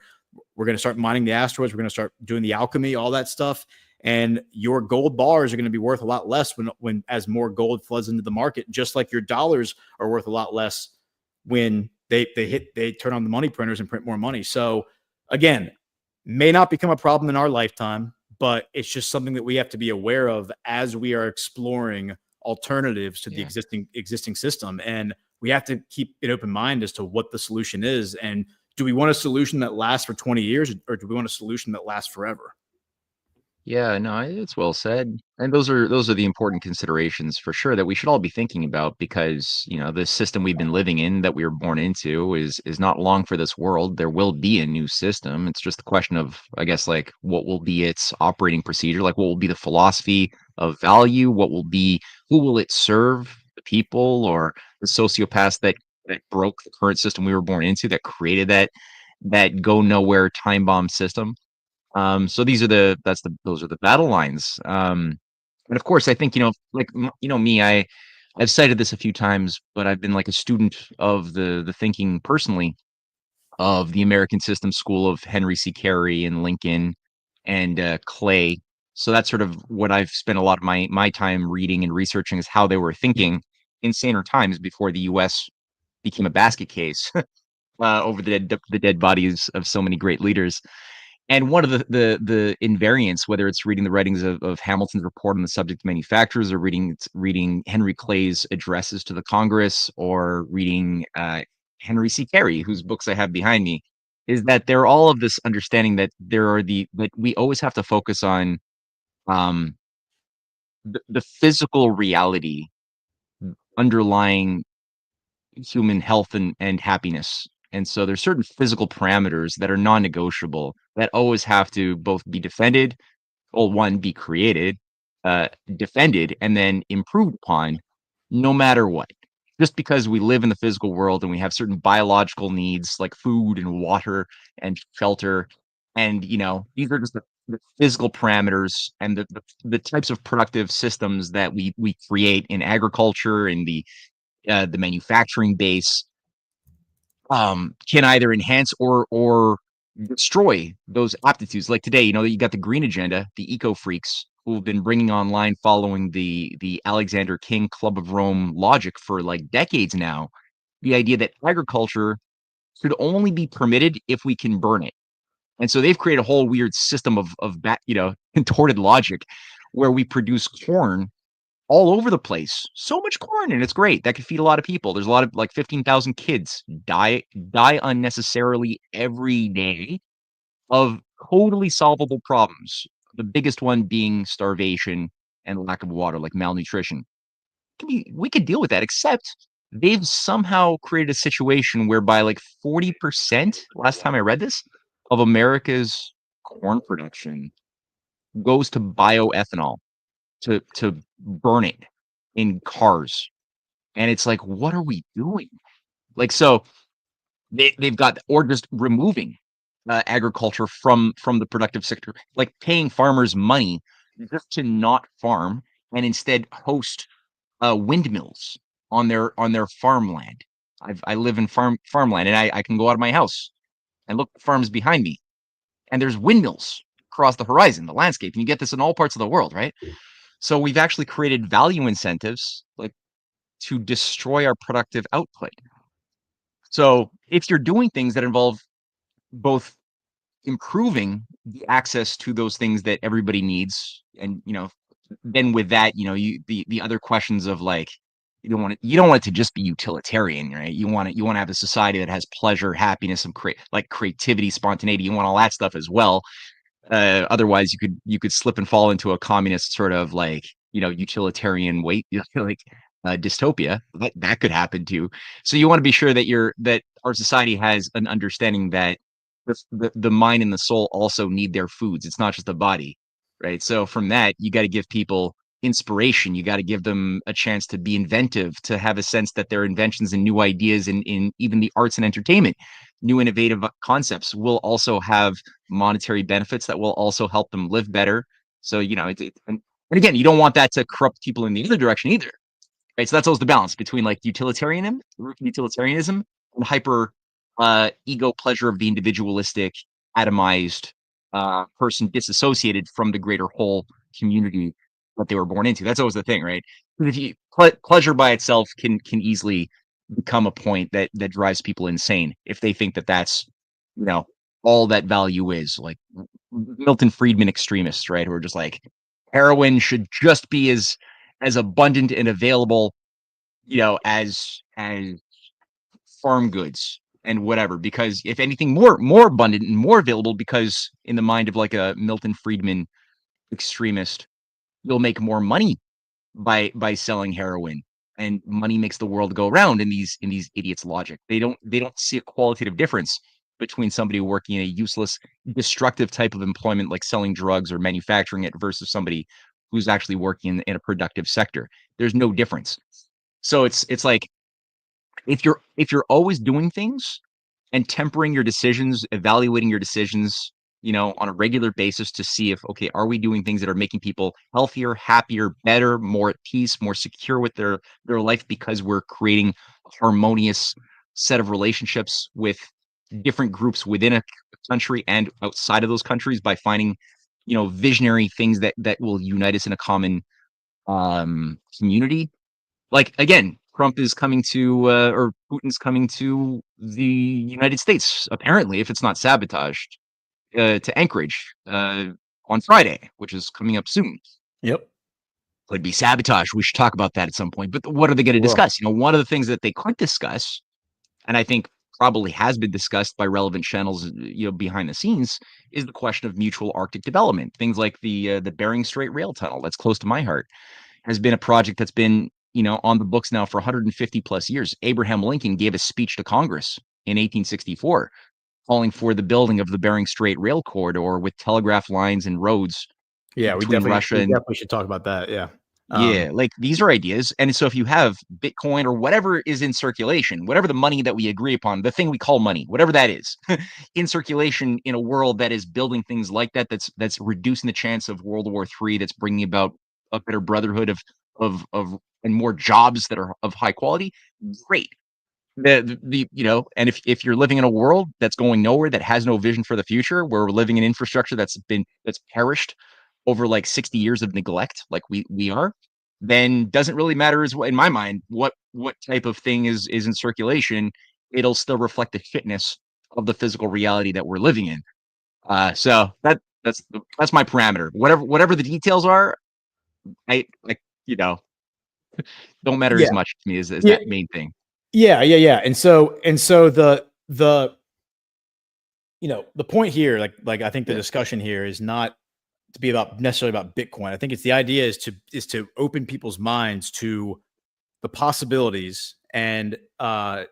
S3: We're going to start mining the asteroids. We're going to start doing the alchemy, all that stuff. And your gold bars are going to be worth a lot less when as more gold floods into the market, just like your dollars are worth a lot less when they turn on the money printers and print more money. So again, may not become a problem in our lifetime, but it's just something that we have to be aware of as we are exploring alternatives to the existing system. And we have to keep an open mind as to what the solution is. And do we want a solution that lasts for 20 years, or do we want a solution that lasts forever?
S2: Yeah, no, it's well said. And those are the important considerations for sure that we should all be thinking about because, the system we've been living in that we were born into is not long for this world. There will be a new system. It's just a question of, I guess, like what will be its operating procedure, like what will be the philosophy of value, who will it serve, the people or the sociopaths that broke the current system we were born into, that created that go nowhere time bomb system. So those are the battle lines. And of course, I think, me, I've cited this a few times, but I've been like a student of the thinking personally of the American system school of Henry C. Carey and Lincoln and Clay. So that's sort of what I've spent a lot of my time reading and researching, is how they were thinking in saner times before the U.S. became a basket case over the dead bodies of so many great leaders. And one of the invariants, whether it's reading the writings of Hamilton's report on the subject of manufacturers, or reading Henry Clay's addresses to the Congress, or reading Henry C. Carey, whose books I have behind me, is that they're all of this understanding that that we always have to focus on um, the physical reality underlying human health and happiness. And so there's certain physical parameters that are non-negotiable, that always have to both be defended, well, one, be created, defended, and then improved upon, no matter what. Just because we live in the physical world and we have certain biological needs like food and water and shelter, and these are just the physical parameters and the types of productive systems that we create in agriculture, in the manufacturing base, can either enhance or destroy those aptitudes. Like today, you got the green agenda, the eco freaks who have been bringing online, following the Alexander King Club of Rome logic for like decades now, the idea that agriculture should only be permitted if we can burn it. And so they've created a whole weird system of contorted logic where we produce corn all over the place. So much corn, and it's great. That could feed a lot of people. There's a lot of, like, 15,000 kids die unnecessarily every day of totally solvable problems. The biggest one being starvation and lack of water, like malnutrition. We could deal with that, except they've somehow created a situation whereby like 40%, last time I read this, of America's corn production goes to bioethanol, to burn it in cars. And it's like, what are we doing? Like, so they've got, or just removing agriculture from the productive sector, like paying farmers money just to not farm and instead host windmills on their farmland. I live in farmland, and I can go out of my house and look at farms behind me, and there's windmills across the horizon, the landscape, and you get this in all parts of the world, right? So we've actually created value incentives, like, to destroy our productive output. So if you're doing things that involve both improving the access to those things that everybody needs, and then with that, the other questions of, like, you don't want it to just be utilitarian, right? You want to have a society that has pleasure, happiness, and creativity, spontaneity. You want all that stuff as well. Otherwise, you could slip and fall into a communist sort of, like, utilitarian weight, like dystopia. That could happen too. So you want to be sure that our society has an understanding that the mind and the soul also need their foods. It's not just the body, right? So from that, you got to give people inspiration. You got to give them a chance to be inventive, to have a sense that their inventions and new ideas in even the arts and entertainment, new innovative concepts, will also have monetary benefits that will also help them live better. So, and again, you don't want that to corrupt people in the other direction either, right? So that's always the balance between, like, utilitarianism and hyper ego pleasure of the individualistic, atomized person, disassociated from the greater whole community that they were born into. That's always the thing, right? If pleasure by itself can easily become a point that drives people insane if they think that that's you know all that value is. Like Milton Friedman extremists, right? Who are just like, heroin should just be as abundant and available, as farm goods and whatever, because if anything, more abundant and more available, because in the mind of, like, a Milton Friedman extremist, you'll make more money by selling heroin, and money makes the world go round in these idiots' logic. They don't see a qualitative difference between somebody working in a useless, destructive type of employment like selling drugs or manufacturing it versus somebody who's actually working in a productive sector. There's no difference. So it's like if you're always doing things and tempering your decisions, evaluating your decisions, on a regular basis to see if, okay, are we doing things that are making people healthier, happier, better, more at peace, more secure with their life because we're creating a harmonious set of relationships with different groups within a country and outside of those countries by finding, visionary things that will unite us in a common community. Like again, Trump is coming to or Putin's coming to the United States, apparently, if it's not sabotaged, to Anchorage on Friday, which is coming up soon.
S3: Yep.
S2: Could be sabotage. We should talk about that at some point. But what are they going to
S3: Well,
S2: discuss? One of the things that they could discuss, and I think probably has been discussed by relevant channels, behind the scenes, is the question of mutual Arctic development. Things like the Bering Strait rail tunnel, that's close to my heart, has been a project that's been, on the books now for 150 plus years. Abraham Lincoln gave a speech to Congress in 1864 calling for the building of the Bering Strait rail corridor with telegraph lines and roads
S3: yeah,
S2: between Russia
S3: we
S2: and
S3: definitely should talk about that. Yeah.
S2: yeah, like these are ideas. And so if you have Bitcoin or whatever is in circulation, whatever the money that we agree upon, the thing we call money, whatever that is, in circulation in a world that is building things like that, that's reducing the chance of World War III, that's bringing about a better brotherhood of and more jobs that are of high quality, great. And if you're living in a world that's going nowhere, that has no vision for the future, where we're living in infrastructure that's perished over like 60 years of neglect, like we are, then doesn't really matter as well in my mind what type of thing is in circulation. It'll still reflect the fitness of the physical reality that we're living in. So that's my parameter. Whatever the details are, I like don't matter
S3: Yeah.
S2: as much to me as
S3: Yeah.
S2: that main thing.
S3: Yeah. And so the the point here, like I think the
S2: Yeah.
S3: discussion here is not to be about necessarily about Bitcoin. I think it's the idea is to open people's minds to the possibilities and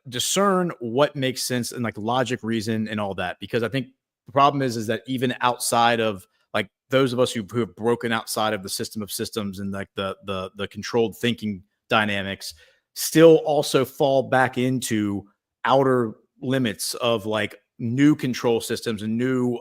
S3: discern what makes sense and like logic, reason, and all that. Because I think the problem is that even outside of like those of us who have broken outside of the system of systems and like the controlled thinking dynamics, still also fall back into outer limits of like new control systems and new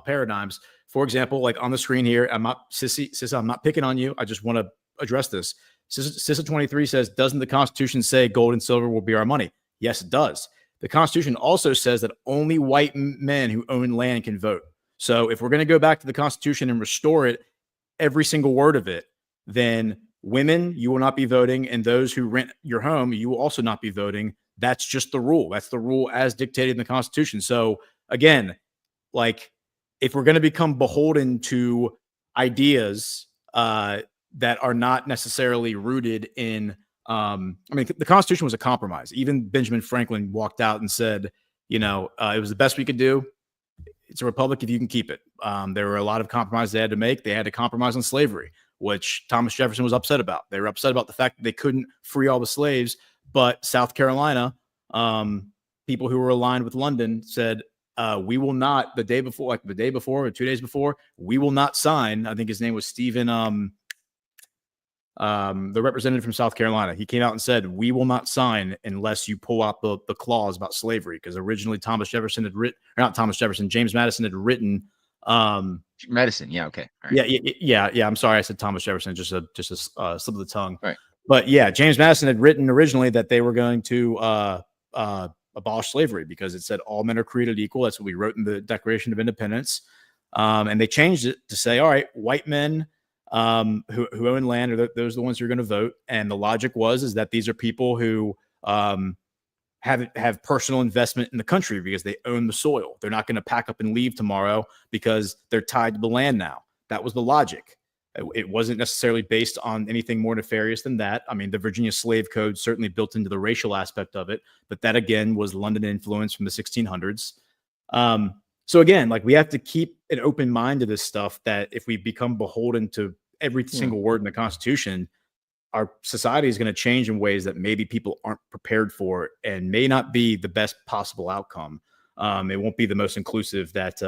S3: paradigms. For example, like on the screen here, I'm not Sissy, I'm not picking on you. I just want to address this. Sissa 23 says, doesn't the Constitution say gold and silver will be our money? Yes, it does. The Constitution also says that only white men who own land can vote. So if we're going to go back to the Constitution and restore it, every single word of it, then women, you will not be voting. And those who rent your home, you will also not be voting. That's just the rule. That's the rule as dictated in the Constitution. So again, like if we're going to become beholden to ideas that are not necessarily rooted in I mean, the Constitution was a compromise. Even Benjamin Franklin walked out and said, it was the best we could do. It's a republic if you can keep it. There were a lot of compromises they had to make. They had to compromise on slavery, which Thomas Jefferson was upset about. They were upset about the fact that they couldn't free all the slaves, but South Carolina, people who were aligned with London said, we will not, the day before or 2 days before, we will not sign. I think his name was Stephen, the representative from South Carolina. He came out and said, we will not sign unless you pull out the clause about slavery. Because originally James Madison had written,
S2: Medicine. Yeah. Okay.
S3: All right. Yeah. I'm sorry. I said Thomas Jefferson, just a slip of the tongue.
S2: Right.
S3: But yeah, James Madison had written originally that they were going to, abolish slavery because it said all men are created equal. That's what we wrote in the Declaration of Independence. And they changed it to say, all right, white men who own land, those are the ones who are going to vote. And the logic is that these are people who have personal investment in the country because they own the soil. They're not going to pack up and leave tomorrow because they're tied to the land now. That was the logic. It wasn't necessarily based on anything more nefarious than that. I mean, the Virginia Slave Code certainly built into the racial aspect of it, but that again was London influence from the 1600s. So again, like we have to keep an open mind to this stuff, that if we become beholden to every single word in the Constitution, our society is going to change in ways that maybe people aren't prepared for and may not be the best possible outcome. It won't be the most inclusive that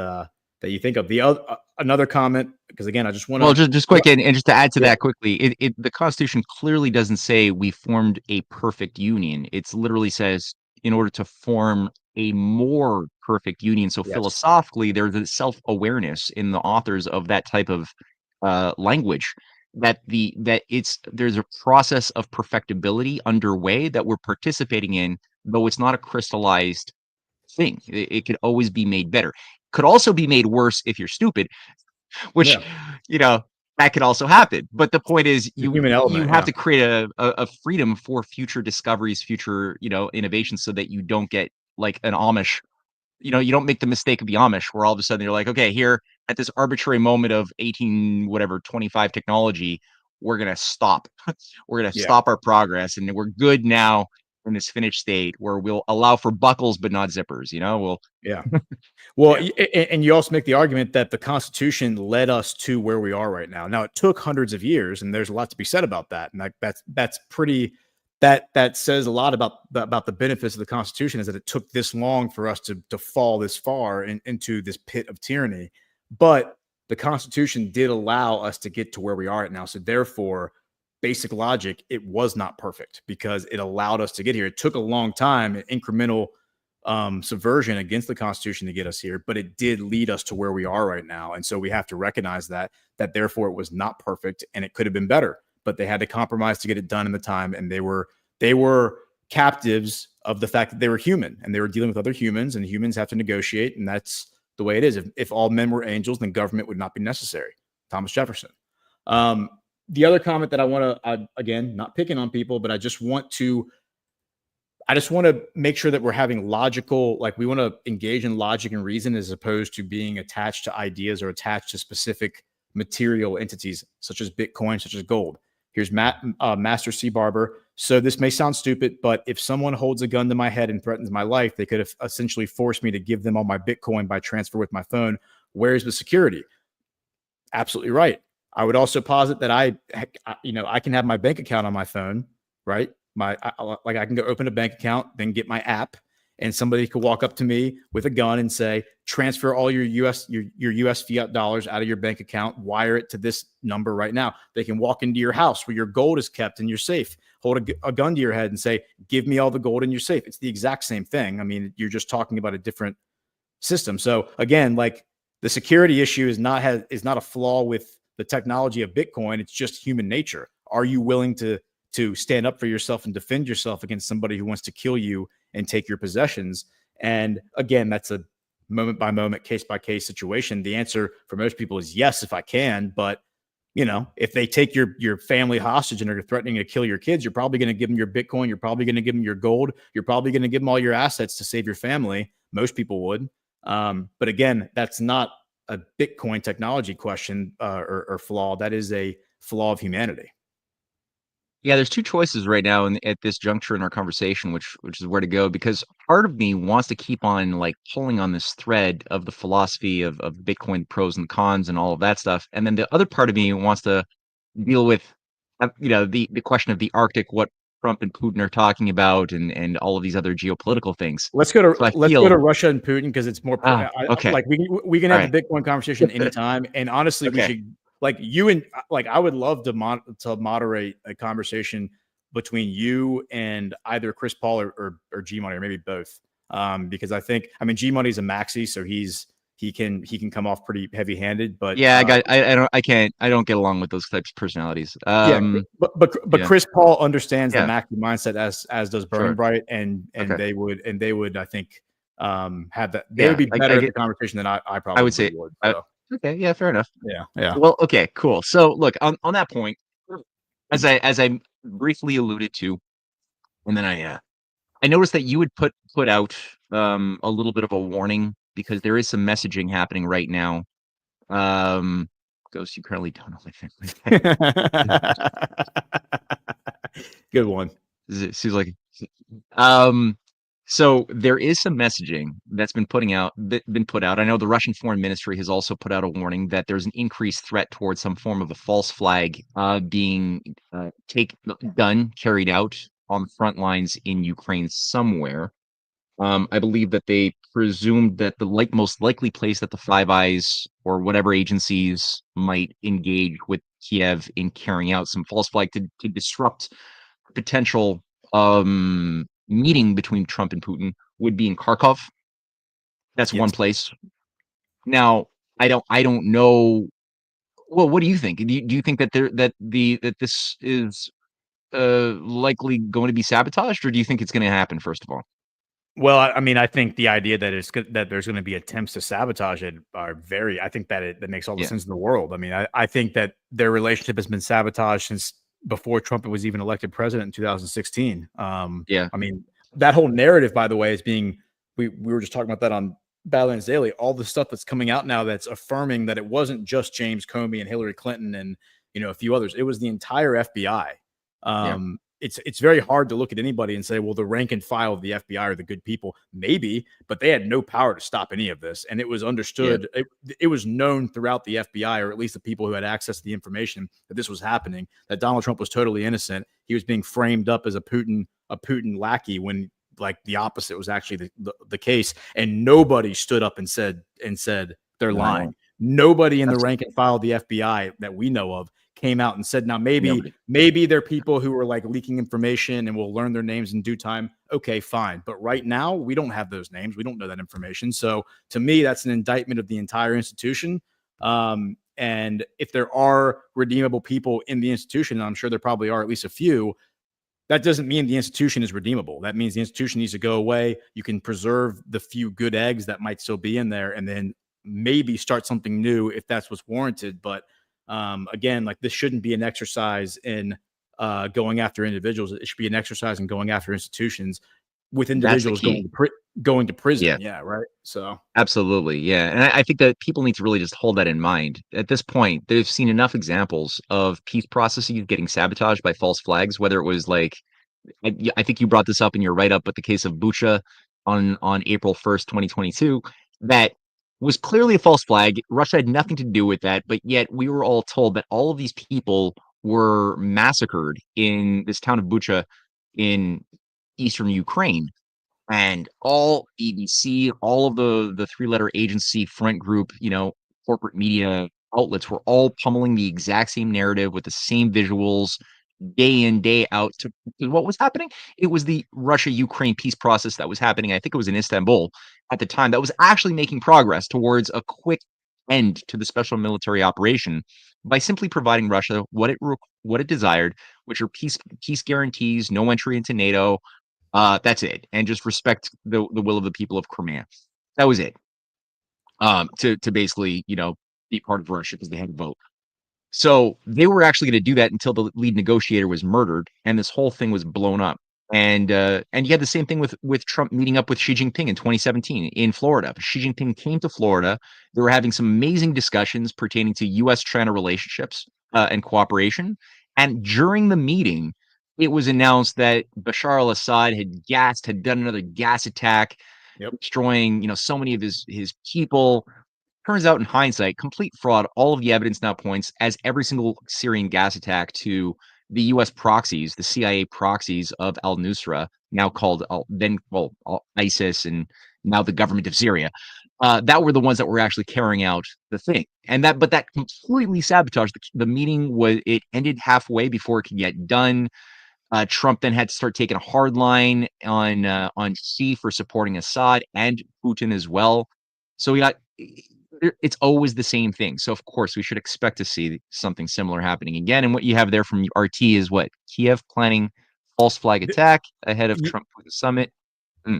S3: you think of. The other another comment, because again, I just want to
S2: just quick, and just to add to that quickly, the Constitution clearly doesn't say we formed a perfect union. It's literally says in order to form a more perfect union. So philosophically, there's a self-awareness in the authors of that type of language that there's a process of perfectibility underway that we're participating in, though it's not a crystallized thing. It could always be made better. Could also be made worse if you're stupid, which that could also happen. But the point is, you have to create a freedom for future discoveries, future innovations, so that you don't get like an Amish. You don't make the mistake of the Amish, where all of a sudden you're like, okay, here at this arbitrary moment of 25 technology, we're gonna stop. We're gonna stop our progress, and we're good now in this finished state where we'll allow for buckles but not zippers.
S3: And you also make the argument that the Constitution led us to where we are right now. Now, it took hundreds of years, and there's a lot to be said about that. And that's pretty. That says a lot about the benefits of the Constitution, is that it took this long for us to fall this far into this pit of tyranny. But the Constitution did allow us to get to where we are right now. So therefore, basic logic, it was not perfect because it allowed us to get here. It took a long time, an incremental subversion against the Constitution to get us here, but it did lead us to where we are right now. And so we have to recognize that therefore it was not perfect and it could have been better, but they had to compromise to get it done in the time. And they were captives of the fact that they were human and they were dealing with other humans, and humans have to negotiate. And that's the way it is. If all men were angels, then government would not be necessary. Thomas Jefferson. The other comment that I want to, again, not picking on people, but I just want to make sure that we're having logical, like we want to engage in logic and reason as opposed to being attached to ideas or attached to specific material entities such as Bitcoin, such as gold. Here's Master C. Barber. So this may sound stupid, but if someone holds a gun to my head and threatens my life, they could have essentially forced me to give them all my Bitcoin by transfer with my phone. Where's the security? Absolutely right. I would also posit that I can have my bank account on my phone, right? I can go open a bank account, then get my app, and somebody could walk up to me with a gun and say, transfer all your US fiat dollars out of your bank account, wire it to this number right now. They can walk into your house where your gold is kept in your safe, hold a gun to your head and say, give me all the gold in your safe. It's the exact same thing. I mean, you're just talking about a different system. So again, like the security issue is not a flaw with the technology of Bitcoin. It's just human nature. Are you willing to stand up for yourself and defend yourself against somebody who wants to kill you and take your possessions? And again, that's a moment by moment, case by case situation. The answer for most people is yes, if I can. But if they take your family hostage and are threatening to kill your kids, you're probably going to give them your Bitcoin. You're probably going to give them your gold. You're probably going to give them all your assets to save your family. Most people would. But again, that's not a Bitcoin technology question or flaw. That is a flaw of humanity.
S2: Yeah, there's two choices right now at this juncture in our conversation, which is where to go, because part of me wants to keep on like pulling on this thread of the philosophy of Bitcoin pros and cons and all of that stuff. And then the other part of me wants to deal with, the question of the Arctic, what Trump and Putin are talking about, and all of these other geopolitical things.
S3: Let's go to Russia and Putin, because it's more
S2: okay.
S3: Like we can have the Bitcoin conversation anytime. And honestly, we should, like, you and like, I would love to moderate a conversation between you and either Chris Paul or G Money, or maybe both. Because G Money is a maxi, so he can come off pretty heavy handed, but
S2: I don't get along with those types of personalities.
S3: But Chris Paul understands the maxi mindset as does Burning Bright, and they would I think have that. They would be better at the conversation than I probably would say.
S2: Okay, yeah, fair enough.
S3: Yeah.
S2: Well, okay, cool. So look, on that point, as I briefly alluded to, and then I noticed that you would put out a little bit of a warning, because there is some messaging happening right now. Ghost, you currently don't know my family.
S3: Good one.
S2: Seems like So there is some messaging that's been put out. I know the Russian Foreign Ministry has also put out a warning that there's an increased threat towards some form of a false flag being carried out on the front lines in Ukraine somewhere. I believe that they presumed that the most likely place that the Five Eyes or whatever agencies might engage with Kiev in carrying out some false flag to disrupt potential meeting between Trump and Putin would be in Kharkov. That's one
S3: Yes.
S2: place. Now, I don't know. Well, what do you think? Do you think that this is likely going to be sabotaged, or do you think it's going to happen? First of all,
S3: Well, I mean, I think the idea that that there's going to be attempts to sabotage it are very. I think that that makes all the
S2: yeah,
S3: sense in the world. I mean, I think that their relationship has been sabotaged since before Trump was even elected president in 2016.
S2: yeah,
S3: I mean, that whole narrative, by the way, is being. We were just talking about that on Badlands Daily. All the stuff that's coming out now that's affirming that it wasn't just James Comey and Hillary Clinton and a few others. It was the entire FBI.
S2: yeah,
S3: It's very hard to look at anybody and say, well, the rank and file of the FBI are the good people. Maybe, but they had no power to stop any of this. And it was
S2: yeah,
S3: understood, it was known throughout the FBI, or at least the people who had access to the information, that this was happening, that Donald Trump was totally innocent. He was being framed up as a Putin lackey when like the opposite was actually the case. And nobody stood up and said they're
S2: no,
S3: lying. Nobody in the
S2: absolutely
S3: rank and file of the FBI that we know of came out and said, now
S2: nobody.
S3: maybe they're people who are like leaking information and we'll learn their names in due time. Okay, fine. But right now we don't have those names. We don't know that information. So to me, that's an indictment of the entire institution. And if there are redeemable people in the institution, and I'm sure there probably are at least a few, that doesn't mean the institution is redeemable. That means the institution needs to go away. You can preserve the few good eggs that might still be in there and then maybe start something new if that's what's warranted. But again, like this shouldn't be an exercise in going after individuals. It should be an exercise in going after institutions with
S2: That's the
S3: individuals
S2: key.
S3: going to prison.
S2: Yeah.
S3: Yeah, right. So
S2: Absolutely, yeah, and I think that people need to really just hold that in mind. At this point, they've seen enough examples of peace processes getting sabotaged by false flags, whether it was like I think you brought this up in your write-up, but the case of Bucha on April 1st, 2022, that was clearly a false flag. Russia had nothing to do with that, but yet we were all told that all of these people were massacred in this town of Bucha in eastern Ukraine. And all BBC, all of the three-letter agency front group, corporate media outlets were all pummeling the exact same narrative with the same visuals day in, day out to what was happening. It was the Russia-Ukraine peace process that was happening. I think it was in Istanbul at the time that was actually making progress towards a quick end to the special military operation by simply providing Russia what it desired, which are peace guarantees, no entry into NATO, that's it, and just respect the will of the people of Crimea. That was it. To basically, be part of Russia because they had a vote. So they were actually going to do that until the lead negotiator was murdered, and this whole thing was blown up. And you had the same thing with Trump meeting up with Xi Jinping in 2017 in Florida. Xi Jinping came to Florida. They were having some amazing discussions pertaining to U.S.-China relationships and cooperation. And during the meeting, it was announced that Bashar al-Assad had done another gas attack,
S3: yep.
S2: destroying so many of his people. Turns out in hindsight, complete fraud. All of the evidence now points as every single Syrian gas attack to the US proxies, the CIA proxies of al-Nusra, now called ISIS and now the government of Syria. That were the ones that were actually carrying out the thing. But that completely sabotaged the meeting. It ended halfway before it could get done. Trump then had to start taking a hard line on Xi for supporting Assad and Putin as well. So it's always the same thing. So of course we should expect to see something similar happening again. And what you have there from RT is what Kiev planning false flag attack ahead of Trump Putin summit.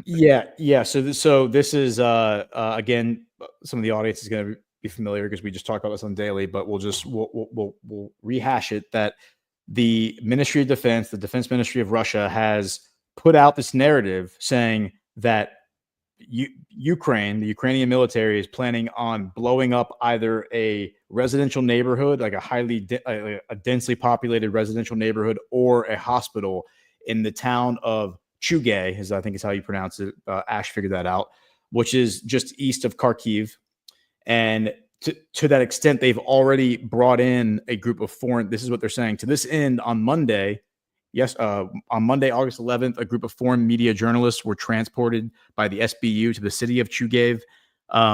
S3: Yeah. So this is again, some of the audience is going to be familiar because we just talked about this on daily, but we'll rehash it that the Ministry of Defense, the Defense Ministry of Russia, has put out this narrative saying that Ukraine, the Ukrainian military, is planning on blowing up either a residential neighborhood, like a densely populated residential neighborhood, or a hospital in the town of Chugay, I think is how you pronounce it. Ash figured that out, which is just east of Kharkiv. And to that extent, they've already brought in a group of foreign. This is what they're saying. To this end, on Monday, August 11th, a group of foreign media journalists were transported by the SBU to the city of Chugayev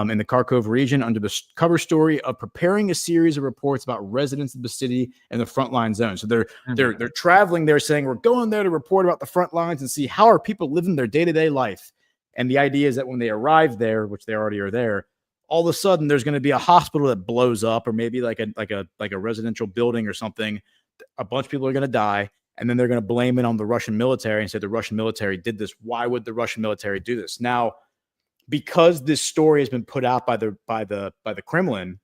S3: in the Kharkov region under the cover story of preparing a series of reports about residents of the city and the frontline zone. So they're traveling there, saying we're going there to report about the front lines and see how are people living their day-to-day life. And the idea is that when they arrive there, which they already are there, all of a sudden there's going to be a hospital that blows up, or maybe like a residential building or something. A bunch of people are going to die, and then they're going to blame it on the Russian military and say the Russian military did this. Why would the Russian military do this? Now, because this story has been put out by the Kremlin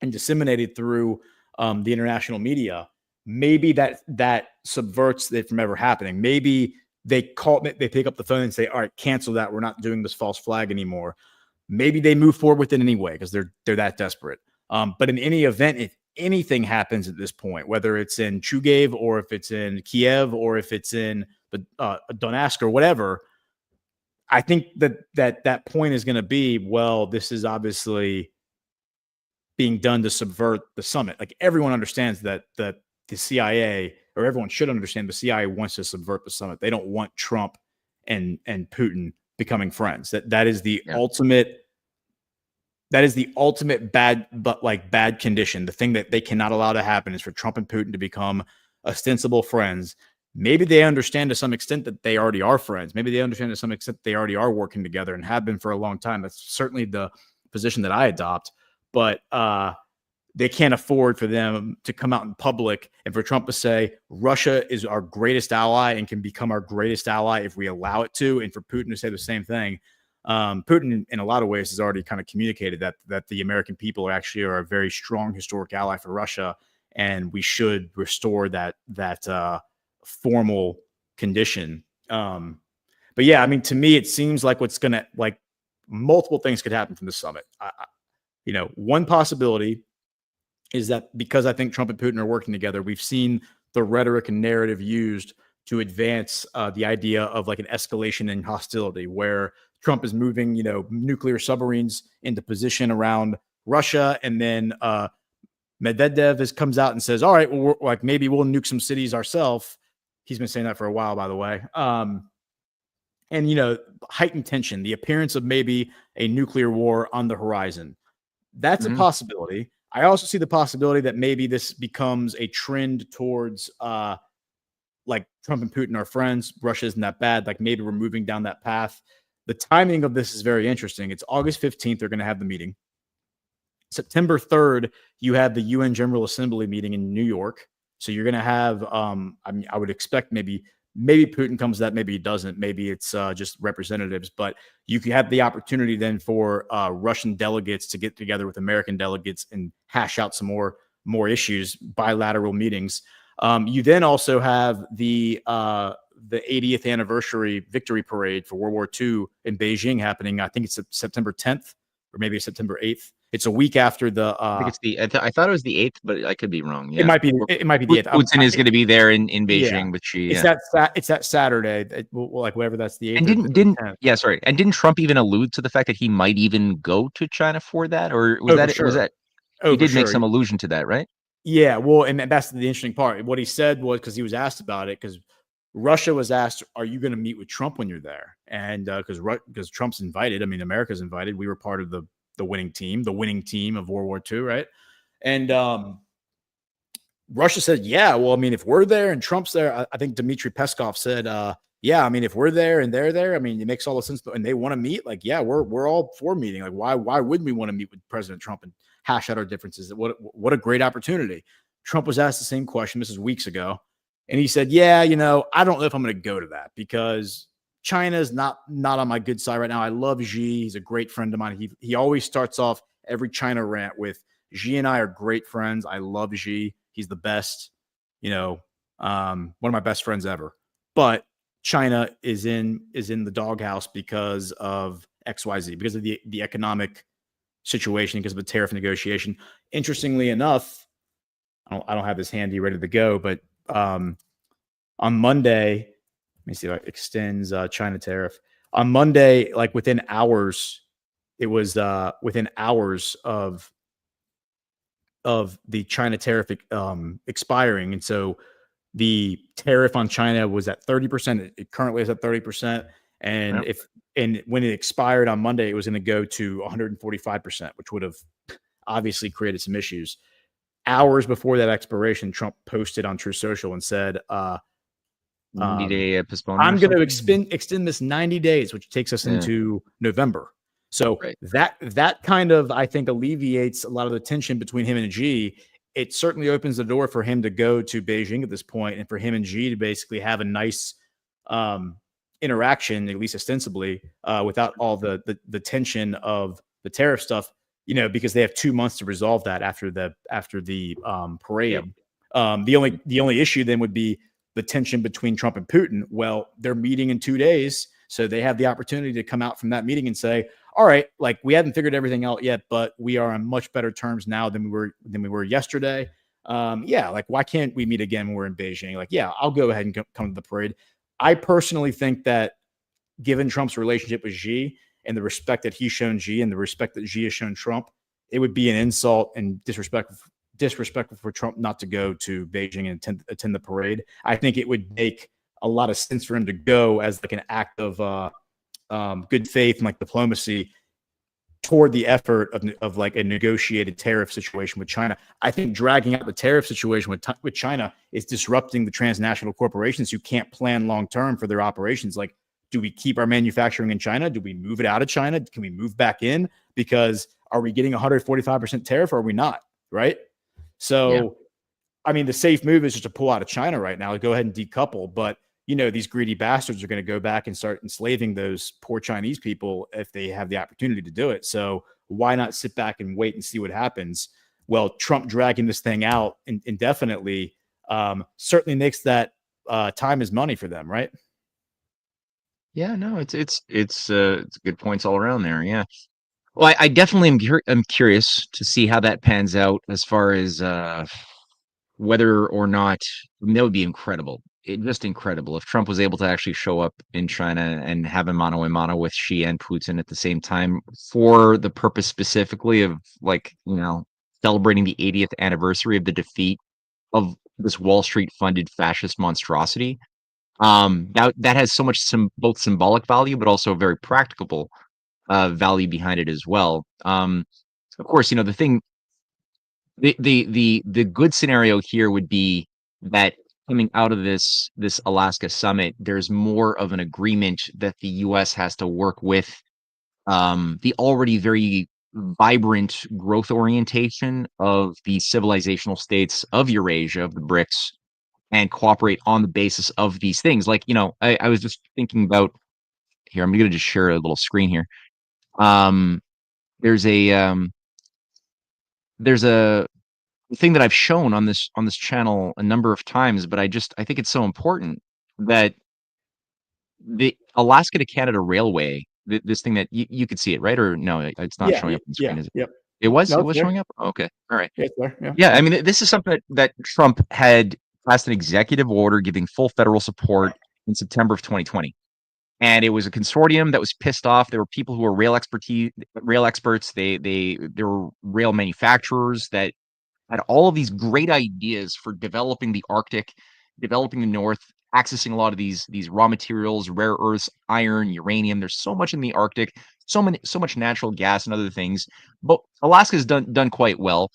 S3: and disseminated through the international media, maybe that subverts it from ever happening. Maybe they pick up the phone and say, "All right, cancel that. We're not doing this false flag anymore." Maybe they move forward with it anyway because they're that desperate. But in any event, if anything happens at this point, whether it's in Chugayev or if it's in Kiev or if it's in Donetsk or whatever, I think that point is going to be, well, this is obviously being done to subvert the summit. Like everyone understands that the CIA, or everyone should understand, the CIA wants to subvert the summit. They don't want Trump and Putin becoming friends. That is the ultimate. That is the ultimate bad condition. The thing that they cannot allow to happen is for Trump and Putin to become ostensible friends. Maybe they understand to some extent that they already are friends. Maybe they understand to some extent they already are working together and have been for a long time. That's certainly the position that I adopt. But they can't afford for them to come out in public and for Trump to say Russia is our greatest ally and can become our greatest ally if we allow it to, and for Putin to say the same thing. Putin, in a lot of ways, has already kind of communicated that the American people are a very strong historic ally for Russia, and we should restore that formal condition. But yeah, I mean, to me, it seems like multiple things could happen from the summit. One possibility is that because I think Trump and Putin are working together, we've seen the rhetoric and narrative used to advance the idea of like an escalation in hostility, where Trump is moving, nuclear submarines into position around Russia, and then Medvedev comes out and says, "All right, well, maybe we'll nuke some cities ourselves." He's been saying that for a while, by the way. And heightened tension, the appearance of maybe a nuclear war on the horizon. That's a possibility. I also see the possibility that maybe this becomes a trend towards like Trump and Putin are friends. Russia isn't that bad. Like maybe we're moving down that path. The timing of this is very interesting. It's August 15th. They're going to have the meeting. September 3rd, you have the UN General Assembly meeting in New York. So you're going to have, I would expect maybe Putin comes to that, maybe he doesn't. Maybe it's just representatives. But you can have the opportunity then for Russian delegates to get together with American delegates and hash out some more issues, bilateral meetings. You then also have the 80th anniversary victory parade for World War II in Beijing happening. I think it's September 10th or maybe September 8th. It's a week after the.
S2: I think it's I thought it was the 8th, but I could be wrong. Yeah.
S3: It might be the 8th.
S2: Putin is going to be there in Beijing, but
S3: it's that Saturday, like whatever. That's the 8th.
S2: And didn't Trump even allude to the fact that he might even go to China for that, or was that? He did make some allusion to that, right?
S3: Yeah, well, and that's the interesting part. What he said was, because he was asked about it, because Russia was asked, "Are you going to meet with Trump when you're there?" And because Trump's invited, I mean, America's invited. We were part of the winning team of World War II, right? And Russia said, "Yeah, well, I mean, if we're there and Trump's there," I think Dmitry Peskov said, "Yeah, I mean, if we're there and they're there, I mean, it makes all the sense. And they want to meet, like, yeah, we're all for meeting. Like, why wouldn't we want to meet with President Trump and hash out our differences? What a great opportunity." Trump was asked the same question. This is weeks ago. And he said, "Yeah, I don't know if I'm going to go to that because China is not on my good side right now. I love Xi. He's a great friend of mine. He always starts off every China rant with, Xi and I are great friends. I love Xi. He's the best, one of my best friends ever. But China is in the doghouse because of XYZ, because of the economic situation, because of the tariff negotiation." Interestingly enough, I don't have this handy ready to go, but on Monday, me see if it extends China tariff on Monday. Like within hours, it was within hours of the China tariff expiring, and so the tariff on China was at 30%. It currently is at 30%, and
S2: Yep.
S3: when it expired on Monday, it was going to go to 145%, which would have obviously created some issues. Hours before that expiration, Trump posted on True Social and said,
S2: 90-day postponement or
S3: I'm going to
S2: something.
S3: extend this 90 days, which takes us
S2: Yeah.
S3: into November. So
S2: Right.
S3: that kind of, I think, alleviates a lot of the tension between him and Xi. It certainly opens the door for him to go to Beijing at this point, and for him and Xi to basically have a nice interaction, at least ostensibly, without all the tension of the tariff stuff. Because they have 2 months to resolve that after the parade. The only issue then would be the tension between Trump and Putin. Well, they're meeting in 2 days, so they have the opportunity to come out from that meeting and say, all right, like, we haven't figured everything out yet, but we are on much better terms now than we were yesterday. Like, why can't we meet again when we're in Beijing? Like, yeah, I'll go ahead and come to the parade. I personally think that given Trump's relationship with Xi and the respect that he's shown Xi and the respect that Xi has shown Trump, it would be an insult and disrespectful for Trump not to go to Beijing and attend the parade. I think it would make a lot of sense for him to go as like an act of good faith and like diplomacy toward the effort of like a negotiated tariff situation with China. I think dragging out the tariff situation with China is disrupting the transnational corporations who can't plan long term for their operations. Like, do we keep our manufacturing in China? Do we move it out of China? Can we move back in? Because are we getting 145% tariff or are we not? Right. So,
S2: Yeah.
S3: I mean, the safe move is just to pull out of China right now, go ahead and decouple. But, these greedy bastards are going to go back and start enslaving those poor Chinese people if they have the opportunity to do it. So why not sit back and wait and see what happens? Well, Trump dragging this thing out indefinitely certainly makes that time is money for them, right?
S2: Yeah, no, it's good points all around there. Yeah. Well, I definitely am curious to see how that pans out as far as whether or not, I mean, that would be incredible. Just incredible if Trump was able to actually show up in China and have a mano a mano with Xi and Putin at the same time for the purpose specifically of, like, celebrating the 80th anniversary of the defeat of this Wall Street funded fascist monstrosity. That has so much both symbolic value, but also very practicable value behind it as well. Of course, the good scenario here would be that coming out of this Alaska summit, there's more of an agreement that the U.S. has to work with the already very vibrant growth orientation of the civilizational states of Eurasia, of the BRICS, and cooperate on the basis of these things. Like, I was just thinking about here. I'm going to just share a little screen here. Um, there's a there's a thing that I've shown on this channel a number of times, but I think it's so important that the Alaska to Canada Railway, this thing that you could see it, right? Or no, it's not
S3: Yeah.
S2: showing up on the
S3: Yeah.
S2: screen, is it?
S3: Yep.
S2: It was
S3: No,
S2: it
S3: it's
S2: was
S3: there.
S2: showing up? Okay. All right.
S3: Yeah, it's there. Yeah.
S2: Yeah, I mean, this is something that Trump had passed an executive order giving full federal support in September of 2020. And it was a consortium that was pissed off. There were people who were rail experts. There were rail manufacturers that had all of these great ideas for developing the Arctic, developing the North, accessing a lot of these raw materials, rare earths, iron, uranium. There's so much in the Arctic, so much natural gas and other things. But Alaska's done quite well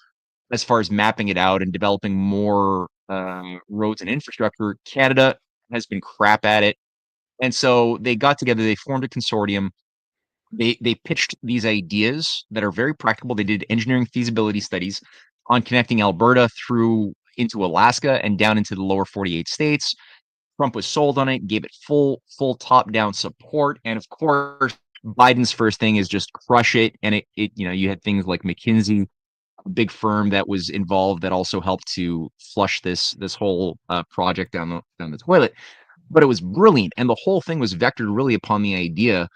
S2: as far as mapping it out and developing more roads and infrastructure. Canada has been crap at it. And so they got together, they formed a consortium. They pitched these ideas that are very practical. They did engineering feasibility studies on connecting Alberta through into Alaska and down into the lower 48 states. Trump was sold on it, gave it full top-down support. And of course, Biden's first thing is just crush it. And you had things like McKinsey, a big firm that was involved that also helped to flush this whole project down the toilet. But it was brilliant, and the whole thing was vectored really upon the idea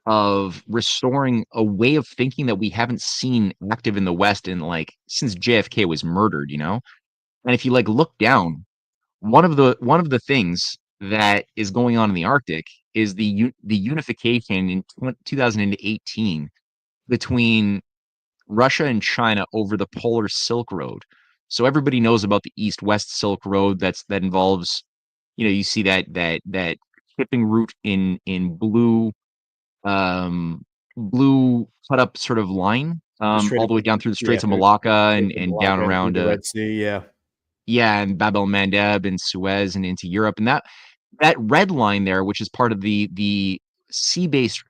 S2: of restoring a way of thinking that we haven't seen active in the West in, like, since JFK was murdered. And if you, like, look down, one of the things that is going on in the Arctic is the unification in 2018 between Russia and China over the polar Silk Road. So everybody knows about the East-West Silk Road that involves, you see that shipping route in blue cut up sort of line,
S3: The Strait
S2: all
S3: of
S2: the way down through the
S3: yeah,
S2: Straits of
S3: through
S2: Malacca
S3: Strait of
S2: and down
S3: Malacca and through
S2: around
S3: the Red Sea, yeah.
S2: yeah, and Bab el Mandeb and Suez and into Europe. And that red line there, which is part of the sea-based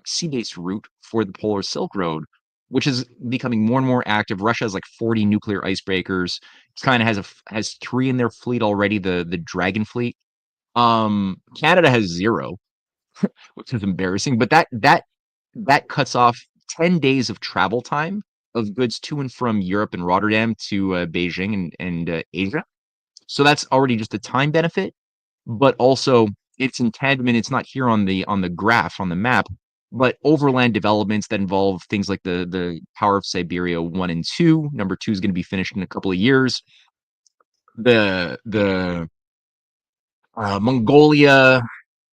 S2: sea-based route for the Polar Silk Road, which is becoming more and more active. Russia has like 40 nuclear icebreakers. China has 3 in their fleet already, the Dragon fleet. Canada has 0, which is embarrassing, but that cuts off 10 days of travel time of goods to and from Europe and Rotterdam to Beijing and Asia. So that's already just a time benefit, but also it's in tandem, and it's not here on the graph on the map, but overland developments that involve things like the Power of Siberia 1 and 2. Number 2 is going to be finished in a couple of years. The Mongolia,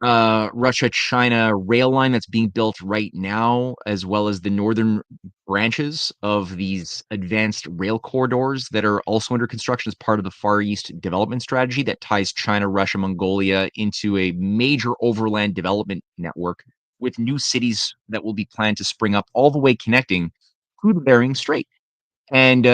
S2: Russia, China rail line that's being built right now, as well as the northern branches of these advanced rail corridors that are also under construction as part of the Far East development strategy that ties China, Russia, Mongolia into a major overland development network with new cities that will be planned to spring up all the way connecting to the Bering Strait. And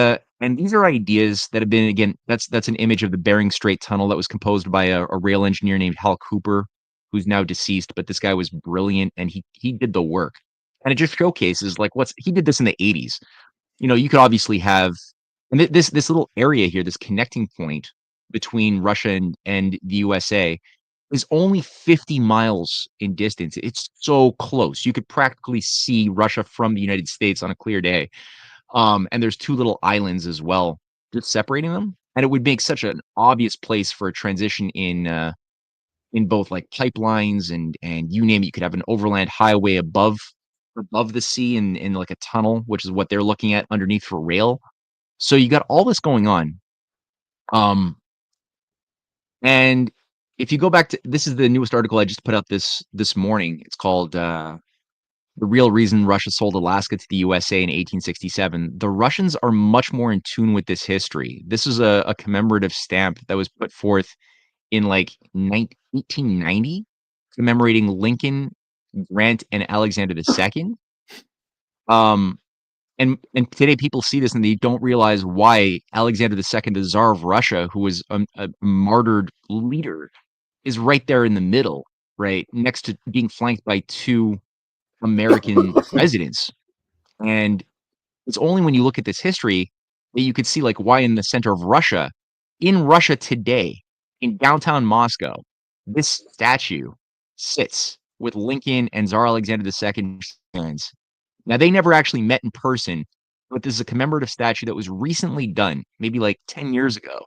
S2: these are ideas that have been, again, that's an image of the Bering Strait tunnel that was composed by a rail engineer named Hal Cooper, who's now deceased, but this guy was brilliant and he did the work. And it just showcases like he did this in the 80s. You could obviously have and this little area here, this connecting point between Russia and the USA is only 50 miles in distance. It's so close. You could practically see Russia from the United States on a clear day. And there's 2 little islands as well, just separating them. And it would make such an obvious place for a transition in both like pipelines and you name it. You could have an overland highway above the sea in like a tunnel, which is what they're looking at underneath for rail. So you got all this going on. And if you go back to this is the newest article I just put out this morning. It's called The Real Reason Russia Sold Alaska to the USA in 1867. The Russians are much more in tune with this history. This is a commemorative stamp that was put forth in like 1890, commemorating Lincoln, Grant, and Alexander II. Um, and today people see this and they don't realize why Alexander II, the Tsar of Russia, who was a martyred leader, is right there in the middle, right next to being flanked by 2 American presidents. And it's only when you look at this history that you could see like why in the center of Russia, in Russia today, in downtown Moscow, this statue sits with Lincoln and Tsar Alexander II hands. Now they never actually met in person, but this is a commemorative statue that was recently done, maybe like 10 years ago,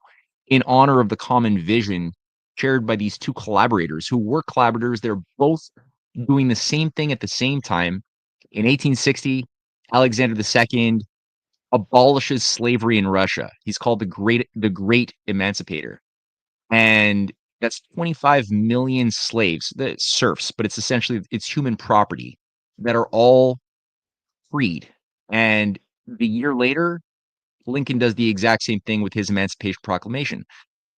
S2: in honor of the common vision shared by these 2 collaborators who were collaborators. They're both doing the same thing at the same time. In 1860, Alexander II abolishes slavery in Russia. He's called the great emancipator. And that's 25 million slaves, the serfs, but it's human property that are all freed. And the year later, Lincoln does the exact same thing with his Emancipation Proclamation.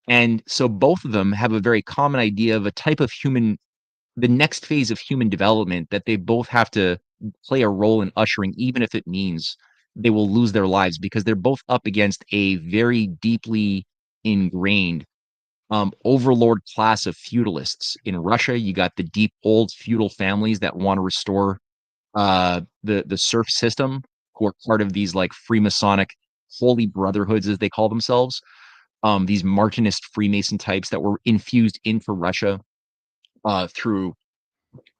S2: And so both of them have a very common idea of a type of the next phase of human development that they both have to play a role in ushering, even if it means they will lose their lives, because they're both up against a very deeply ingrained overlord class of feudalists. In Russia, you got the deep old feudal families that want to restore the serf system, who are part of these like Freemasonic holy brotherhoods, as they call themselves. These Martinist Freemason types that were infused into Russia through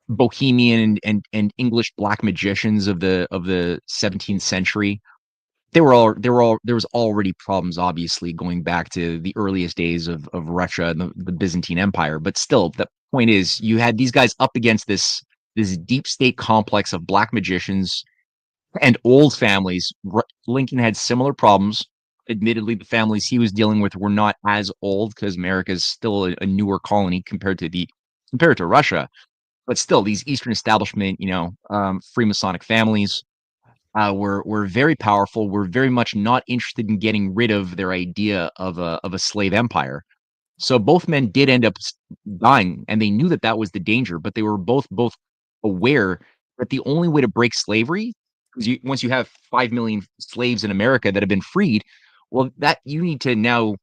S2: Bohemian and English black magicians of the 17th century. There was already problems, obviously, going back to the earliest days of Russia and the Byzantine Empire. But still, the point is, you had these guys up against this deep state complex of black magicians and old families. Lincoln had similar problems. admittedly, the families he was dealing with were not as old because America is still a newer colony compared to Russia. But still, these Eastern establishment, Freemasonic families were very powerful. Were very much not interested in getting rid of their idea of a slave empire. So both men did end up dying, and they knew that that was the danger. But they were both aware that the only way to break slavery, because once you have 5 million slaves in America that have been freed, well, that you need to now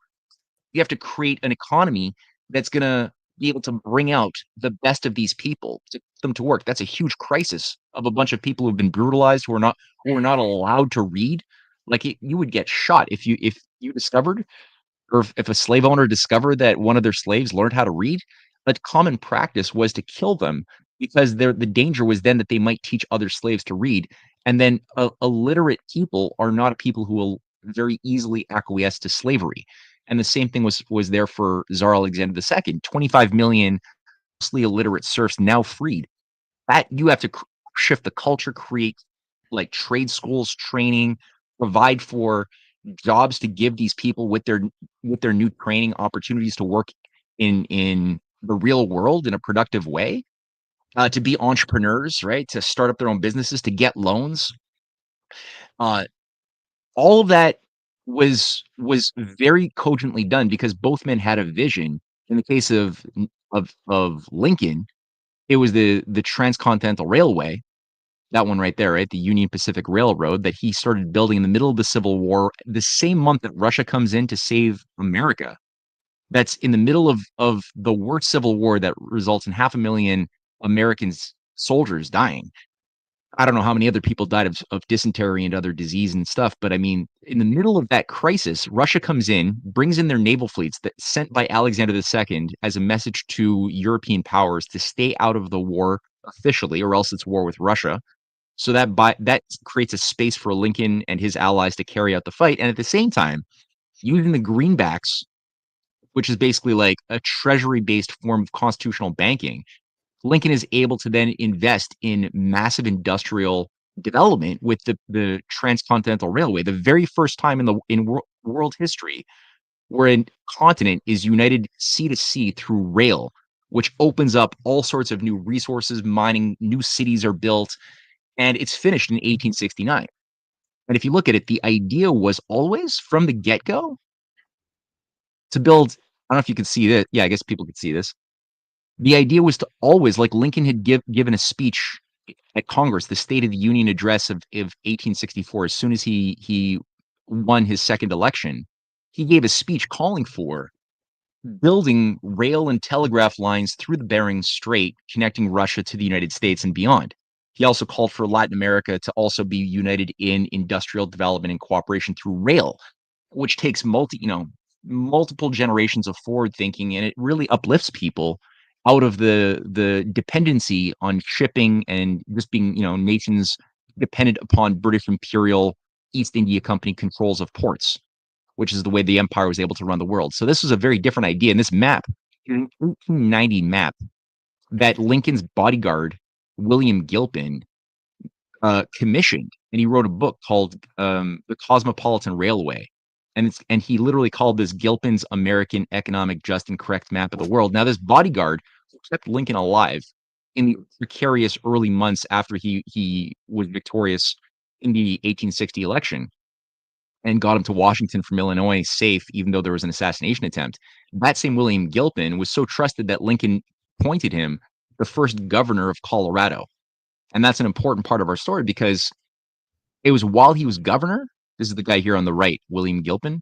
S2: you have to create an economy that's going to be able to bring out the best of these people to put them to work. That's a huge crisis of a bunch of people who've been brutalized, who are not allowed to read. Like you would get shot if you discovered, or if a slave owner discovered that one of their slaves learned how to read. But common practice was to kill them because the danger was then that they might teach other slaves to read. And then illiterate people are not people who will very easily acquiesce to slavery. And the same thing was there for Tsar Alexander II. 25 million mostly illiterate serfs now freed. That you have to shift the culture, create like trade schools, training, provide for jobs to give these people with their new training opportunities to work in the real world in a productive way, to be entrepreneurs, right? To start up their own businesses, to get loans. Uh, all of that was very cogently done because both men had a vision. In the case of Lincoln, it was the Transcontinental Railway, that one right there, right? The Union Pacific Railroad that he started building in the middle of the Civil War, the same month that Russia comes in to save America. That's in the middle of the worst civil war that results in 500,000 Americans soldiers dying. I don't know how many other people died of dysentery and other disease and stuff, but I mean, in the middle of that crisis, Russia comes in, brings in their naval fleets that sent by Alexander II as a message to European powers to stay out of the war officially, or else it's war with Russia. So that creates a space for Lincoln and his allies to carry out the fight, and at the same time, using the greenbacks, which is basically like a treasury-based form of constitutional banking, Lincoln is able to then invest in massive industrial development with the Transcontinental Railway, the very first time in world history where a continent is united sea to sea through rail, which opens up all sorts of new resources, mining, new cities are built, and it's finished in 1869. And if you look at it, the idea was always from the get-go to build. I don't know if you could see this. Yeah, I guess people could see this. The idea was to always, like Lincoln had given a speech at Congress, the State of the Union address of 1864, as soon as he won his second election, he gave a speech calling for building rail and telegraph lines through the Bering Strait, connecting Russia to the United States and beyond. He also called for Latin America to also be united in industrial development and cooperation through rail, which takes multiple generations of forward thinking, and it really uplifts people out of the dependency on shipping and just being, nations dependent upon British Imperial East India Company controls of ports, which is the way the empire was able to run the world. So this was a very different idea. And this map, an 1890 map that Lincoln's bodyguard, William Gilpin, commissioned, and he wrote a book called The Cosmopolitan Railway. And he literally called this Gilpin's American Economic Just and Correct Map of the World. Now, this bodyguard kept Lincoln alive in the precarious early months after he was victorious in the 1860 election and got him to Washington from Illinois safe, even though there was an assassination attempt. That same William Gilpin was so trusted that Lincoln appointed him the first governor of Colorado. And that's an important part of our story because it was while he was governor. This is the guy here on the right, William Gilpin.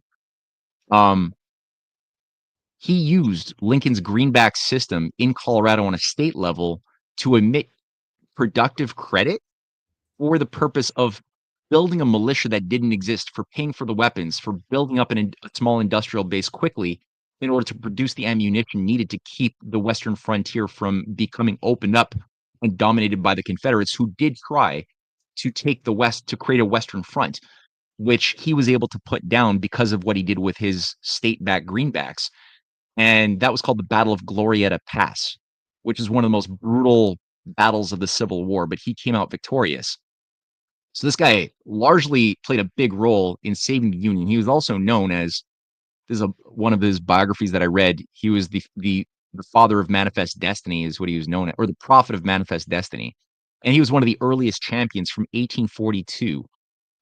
S2: He used Lincoln's greenback system in Colorado on a state level to emit productive credit for the purpose of building a militia that didn't exist, for paying for the weapons, for building up a small industrial base quickly in order to produce the ammunition needed to keep the western frontier from becoming opened up and dominated by the Confederates, who did try to take the West, to create a Western front, which he was able to put down because of what he did with his state-backed greenbacks. And that was called the Battle of Glorieta Pass, which is one of the most brutal battles of the Civil War, but he came out victorious. So this guy largely played a big role in saving the Union. He was also known as, this is one of his biographies that I read. He was the father of manifest destiny, is what he was known as, or the prophet of manifest destiny. And he was one of the earliest champions from 1842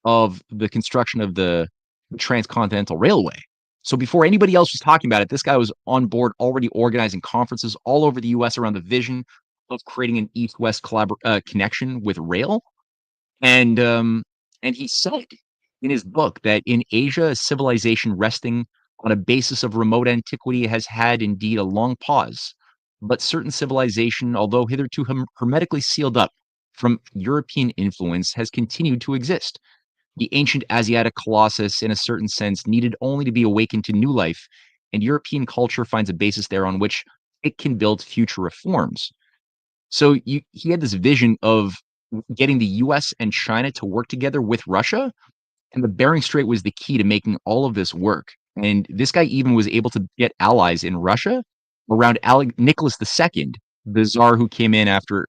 S2: of the construction of the transcontinental railway. So before anybody else was talking about it, this guy was on board, already organizing conferences all over the US around the vision of creating an east-west connection with rail. And he said in his book that in Asia, a civilization resting on a basis of remote antiquity has had indeed a long pause, but certain civilization, although hitherto hermetically sealed up from European influence, has continued to exist. The ancient Asiatic colossus, in a certain sense, needed only to be awakened to new life, and European culture finds a basis there on which it can build future reforms. So he had this vision of getting the US and China to work together with Russia, and the Bering Strait was the key to making all of this work. And this guy even was able to get allies in Russia around Nicholas II, the Tsar who came in after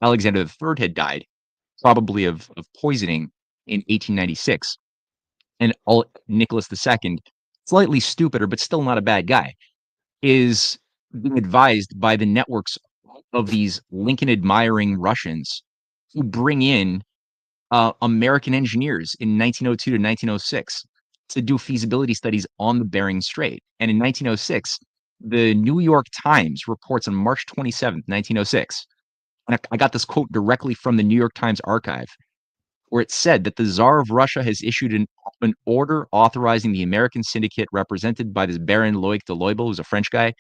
S2: Alexander III had died, probably of poisoning in 1896. And Nicholas II, slightly stupider, but still not a bad guy, is being advised by the networks of these Lincoln admiring Russians who bring in American engineers in 1902 to 1906 to do feasibility studies on the Bering Strait. And in 1906, the New York Times reports on March 27th, 1906. And I got this quote directly from the New York Times archive, where it said that the Tsar of Russia has issued an order authorizing the American syndicate represented by this Baron Loic de Loibel, who's a French guy,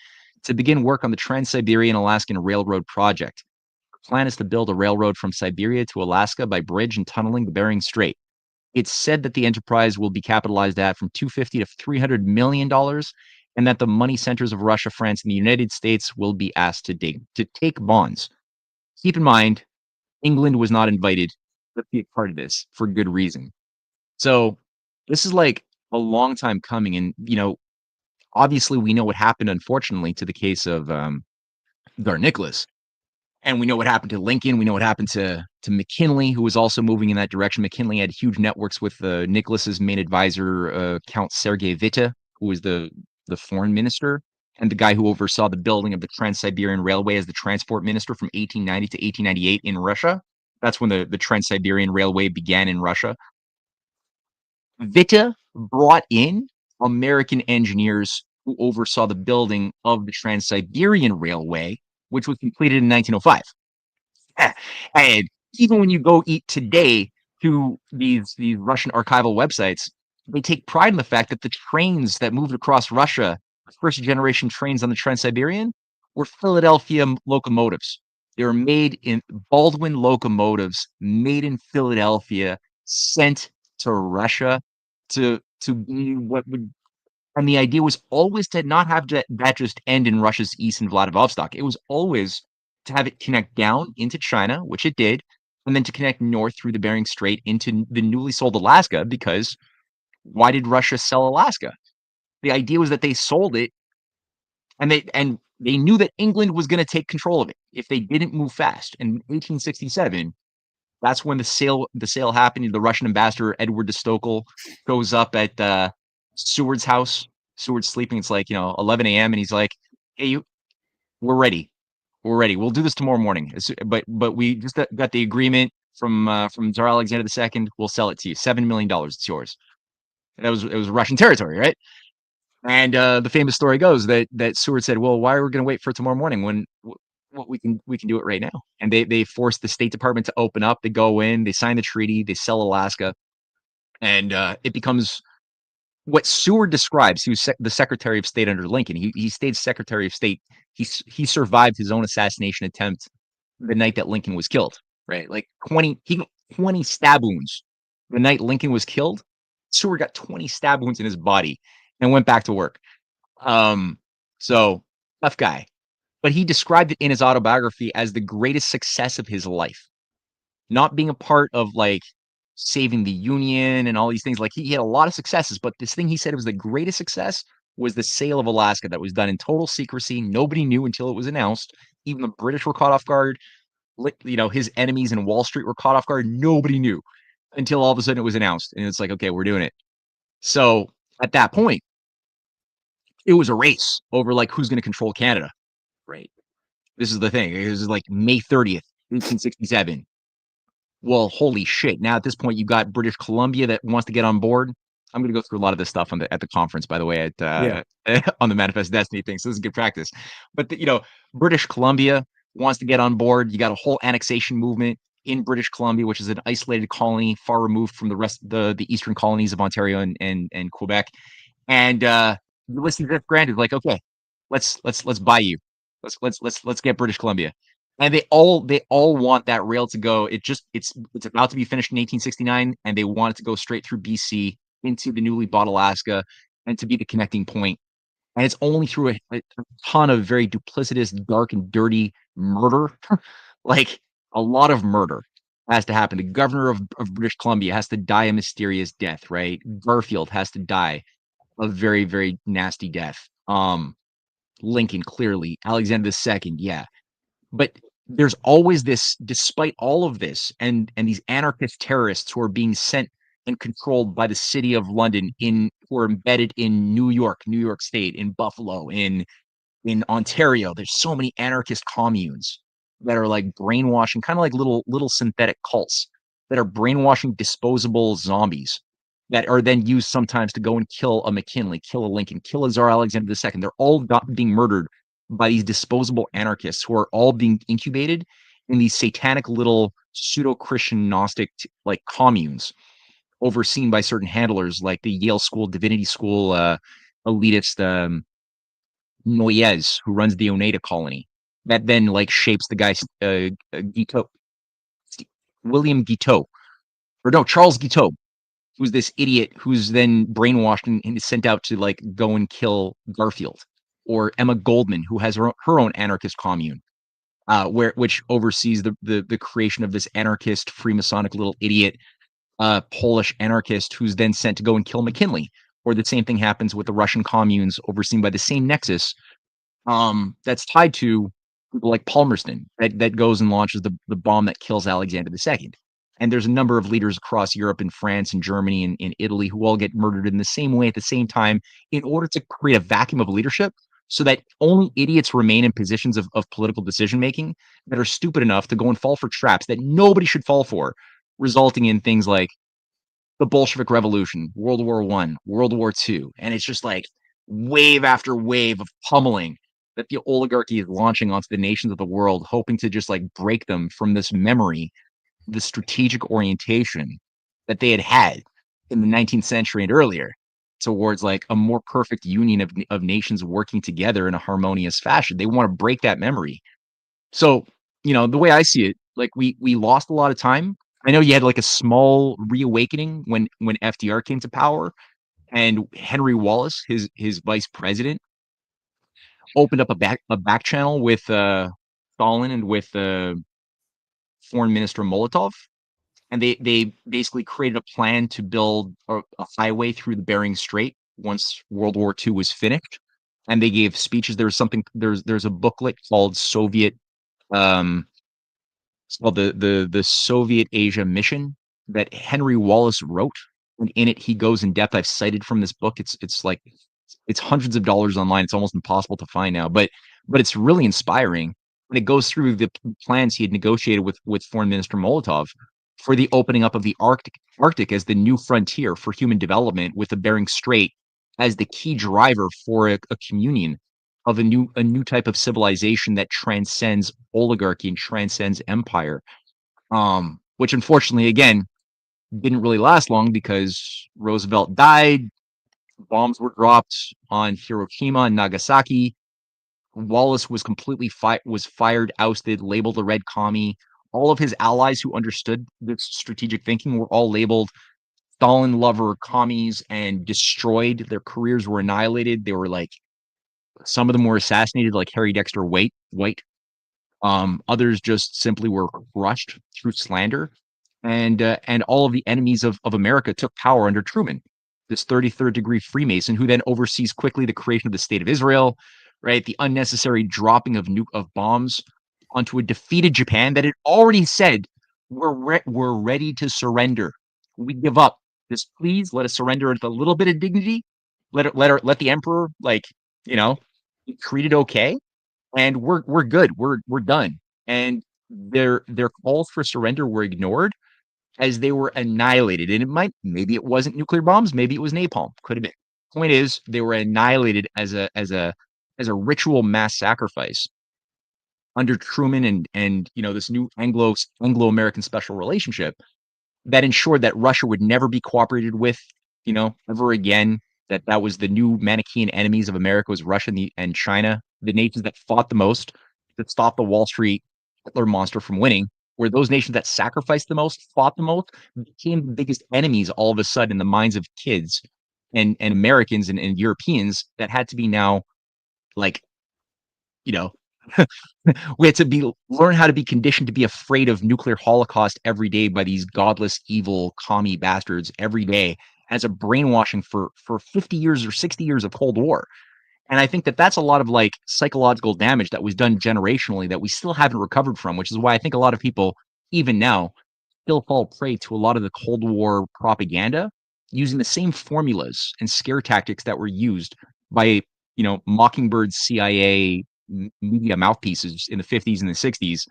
S2: to begin work on the Trans-Siberian Alaskan Railroad project. The plan is to build a railroad from Siberia to Alaska by bridge and tunneling the Bering Strait. It's said that the enterprise will be capitalized at from $250 to $300 million, and that the money centers of Russia, France, and the United States will be asked to take bonds. Keep in mind, England was not invited to be a part of this for good reason. So this is like a long time coming, and obviously we know what happened, unfortunately, to the case of Gar Nicholas. And we know what happened to Lincoln. We know what happened to McKinley, who was also moving in that direction. McKinley had huge networks with Nicholas's main advisor, Count Sergei Witte, who was the foreign minister and the guy who oversaw the building of the Trans-Siberian Railway as the transport minister from 1890 to 1898 in Russia. That's when the Trans-Siberian Railway began in Russia. Witte brought in American engineers who oversaw the building of the Trans-Siberian Railway, which was completed in 1905. And even when you go eat today to these Russian archival websites, they take pride in the fact that the trains that moved across Russia, the first generation trains on the Trans-Siberian, were Philadelphia locomotives. They were made in Baldwin locomotives, made in Philadelphia, sent to Russia to be what would, and the idea was always to not have that just end in Russia's east in Vladivostok. It was always to have it connect down into China, which it did, and then to connect north through the Bering Strait into the newly sold Alaska, because why did Russia sell Alaska? The idea was that they sold it, and they knew that England was going to take control of it if they didn't move fast. And in 1867, that's when the sale happened. The Russian ambassador Edward de Stokel goes up at Seward's house. Seward's sleeping. It's like 11 a.m. and he's like, "Hey, we're ready. We're ready. We'll do this tomorrow morning. But we just got the agreement from Tsar Alexander II. We'll sell it to you. $7 million. It's yours." And it was Russian territory, right? And the famous story goes that Seward said, "Well, why are we going to wait for tomorrow morning when we can do it right now?" And they forced the State Department to open up. They go in, they sign the treaty, they sell Alaska, and it becomes what Seward describes. He was the Secretary of State under Lincoln. He stayed Secretary of State. He survived his own assassination attempt the night that Lincoln was killed. Right, like 20 stab wounds the night Lincoln was killed. Seward got 20 stab wounds in his body and went back to work. So tough guy. But he described it in his autobiography as the greatest success of his life. Not being a part of like saving the Union and all these things. Like he had a lot of successes, but this thing he said was the greatest success was the sale of Alaska that was done in total secrecy. Nobody knew until it was announced. Even the British were caught off guard. His enemies in Wall Street were caught off guard. Nobody knew. until all of a sudden it was announced, and it's like, okay, we're doing it. So at that point, it was a race over like who's going to control Canada, right? This is the thing. It was like May 30th, 1867. Well, holy shit. Now at this point, you got British Columbia that wants to get on board. I'm going to go through a lot of this stuff at the conference, by the way, on the Manifest Destiny thing. So this is good practice. But British Columbia wants to get on board. You got a whole annexation movement in British Columbia, which is an isolated colony far removed from the rest of the eastern colonies of Ontario and Quebec. And Ulysses S. Grant is like, okay, let's buy you. Let's get British Columbia. And they all want that rail to go. It's about to be finished in 1869, and they want it to go straight through BC into the newly bought Alaska and to be the connecting point. And it's only through a ton of very duplicitous, dark, and dirty murder, like a lot of murder has to happen. The governor of British Columbia has to die a mysterious death, right? Garfield has to die a very, very nasty death. Lincoln, clearly. Alexander II, yeah. But there's always this, despite all of this, and these anarchist terrorists who are being sent and controlled by the city of London, who are embedded in New York State, in Buffalo, in Ontario. There's so many anarchist communes that are like brainwashing, kind of like little synthetic cults that are brainwashing disposable zombies that are then used sometimes to go and kill a McKinley, kill a Lincoln, kill a Tsar Alexander II. They're all being murdered by these disposable anarchists who are all being incubated in these satanic little pseudo-Christian Gnostic like communes overseen by certain handlers like the Yale School, Divinity School elitist Noyes, who runs the Oneida colony. That then like shapes the guy Guiteau, William Guiteau, or no, Charles Guiteau, who's this idiot who's then brainwashed and is sent out to like go and kill Garfield, or Emma Goldman, who has her own anarchist commune, which oversees the creation of this anarchist Freemasonic little idiot Polish anarchist who's then sent to go and kill McKinley. Or the same thing happens with the Russian communes overseen by the same nexus that's tied to people like Palmerston that goes and launches the bomb that kills Alexander II. And there's a number of leaders across Europe and France and Germany and in Italy who all get murdered in the same way at the same time in order to create a vacuum of leadership so that only idiots remain in positions of political decision making that are stupid enough to go and fall for traps that nobody should fall for, resulting in things like the Bolshevik Revolution, World War I, World War II. And it's just like wave after wave of pummeling that the oligarchy is launching onto the nations of the world, hoping to just like break them from this memory, the strategic orientation that they had in the 19th century and earlier towards like a more perfect union of nations working together in a harmonious fashion. They want to break that memory. So, the way I see it, like we lost a lot of time. I know you had like a small reawakening when FDR came to power, and Henry Wallace, his vice president, opened up a back channel with Stalin and with Foreign Minister Molotov, and they basically created a plan to build a highway through the Bering Strait once World War II was finished. And they gave speeches. There's a booklet called Soviet it's called the Soviet Asia Mission that Henry Wallace wrote, and in it he goes in depth. I've cited from this book. It's hundreds of dollars online. It's almost impossible to find now, but it's really inspiring. And it goes through the plans he had negotiated with Foreign Minister Molotov for the opening up of the Arctic as the new frontier for human development, with the Bering Strait as the key driver for a communion of a new type of civilization that transcends oligarchy and transcends empire. Which unfortunately, again, didn't really last long because Roosevelt died. Bombs were dropped on Hiroshima and Nagasaki. Wallace was completely fired, ousted, labeled a red commie. All of his allies who understood this strategic thinking were all labeled Stalin lover commies and destroyed. Their careers were annihilated. They were like, some of them were assassinated, like Harry Dexter White. Others just simply were crushed through slander, and all of the enemies of America took power under Truman, this 33rd degree Freemason who then oversees quickly the creation of the state of Israel, right? The unnecessary dropping of bombs onto a defeated Japan that had already said we're ready to surrender we give up. Just please let us surrender with a little bit of dignity. Let the emperor, like, you know, be treated okay, and we're good. We're done. And their calls for surrender were ignored as they were annihilated. And maybe it wasn't nuclear bombs, maybe it was napalm. Could have been. Point is, they were annihilated as a ritual mass sacrifice under Truman and this new Anglo-American special relationship that ensured that Russia would never be cooperated with, ever again. That was the new Manichaean enemies of America, was Russia and China, the nations that fought the most that stopped the Wall Street Hitler monster from winning, where those nations that sacrificed the most, fought the most, became the biggest enemies all of a sudden in the minds of kids and Americans and Europeans that had to be now, like, you know, we had to learn how to be conditioned to be afraid of nuclear holocaust every day by these godless, evil, commie bastards every day as a brainwashing for 50 years or 60 years of Cold War. And I think that's a lot of like psychological damage that was done generationally that we still haven't recovered from, which is why I think a lot of people, even now, still fall prey to a lot of the Cold War propaganda using the same formulas and scare tactics that were used by, Mockingbird's CIA media mouthpieces in the 50s and the 60s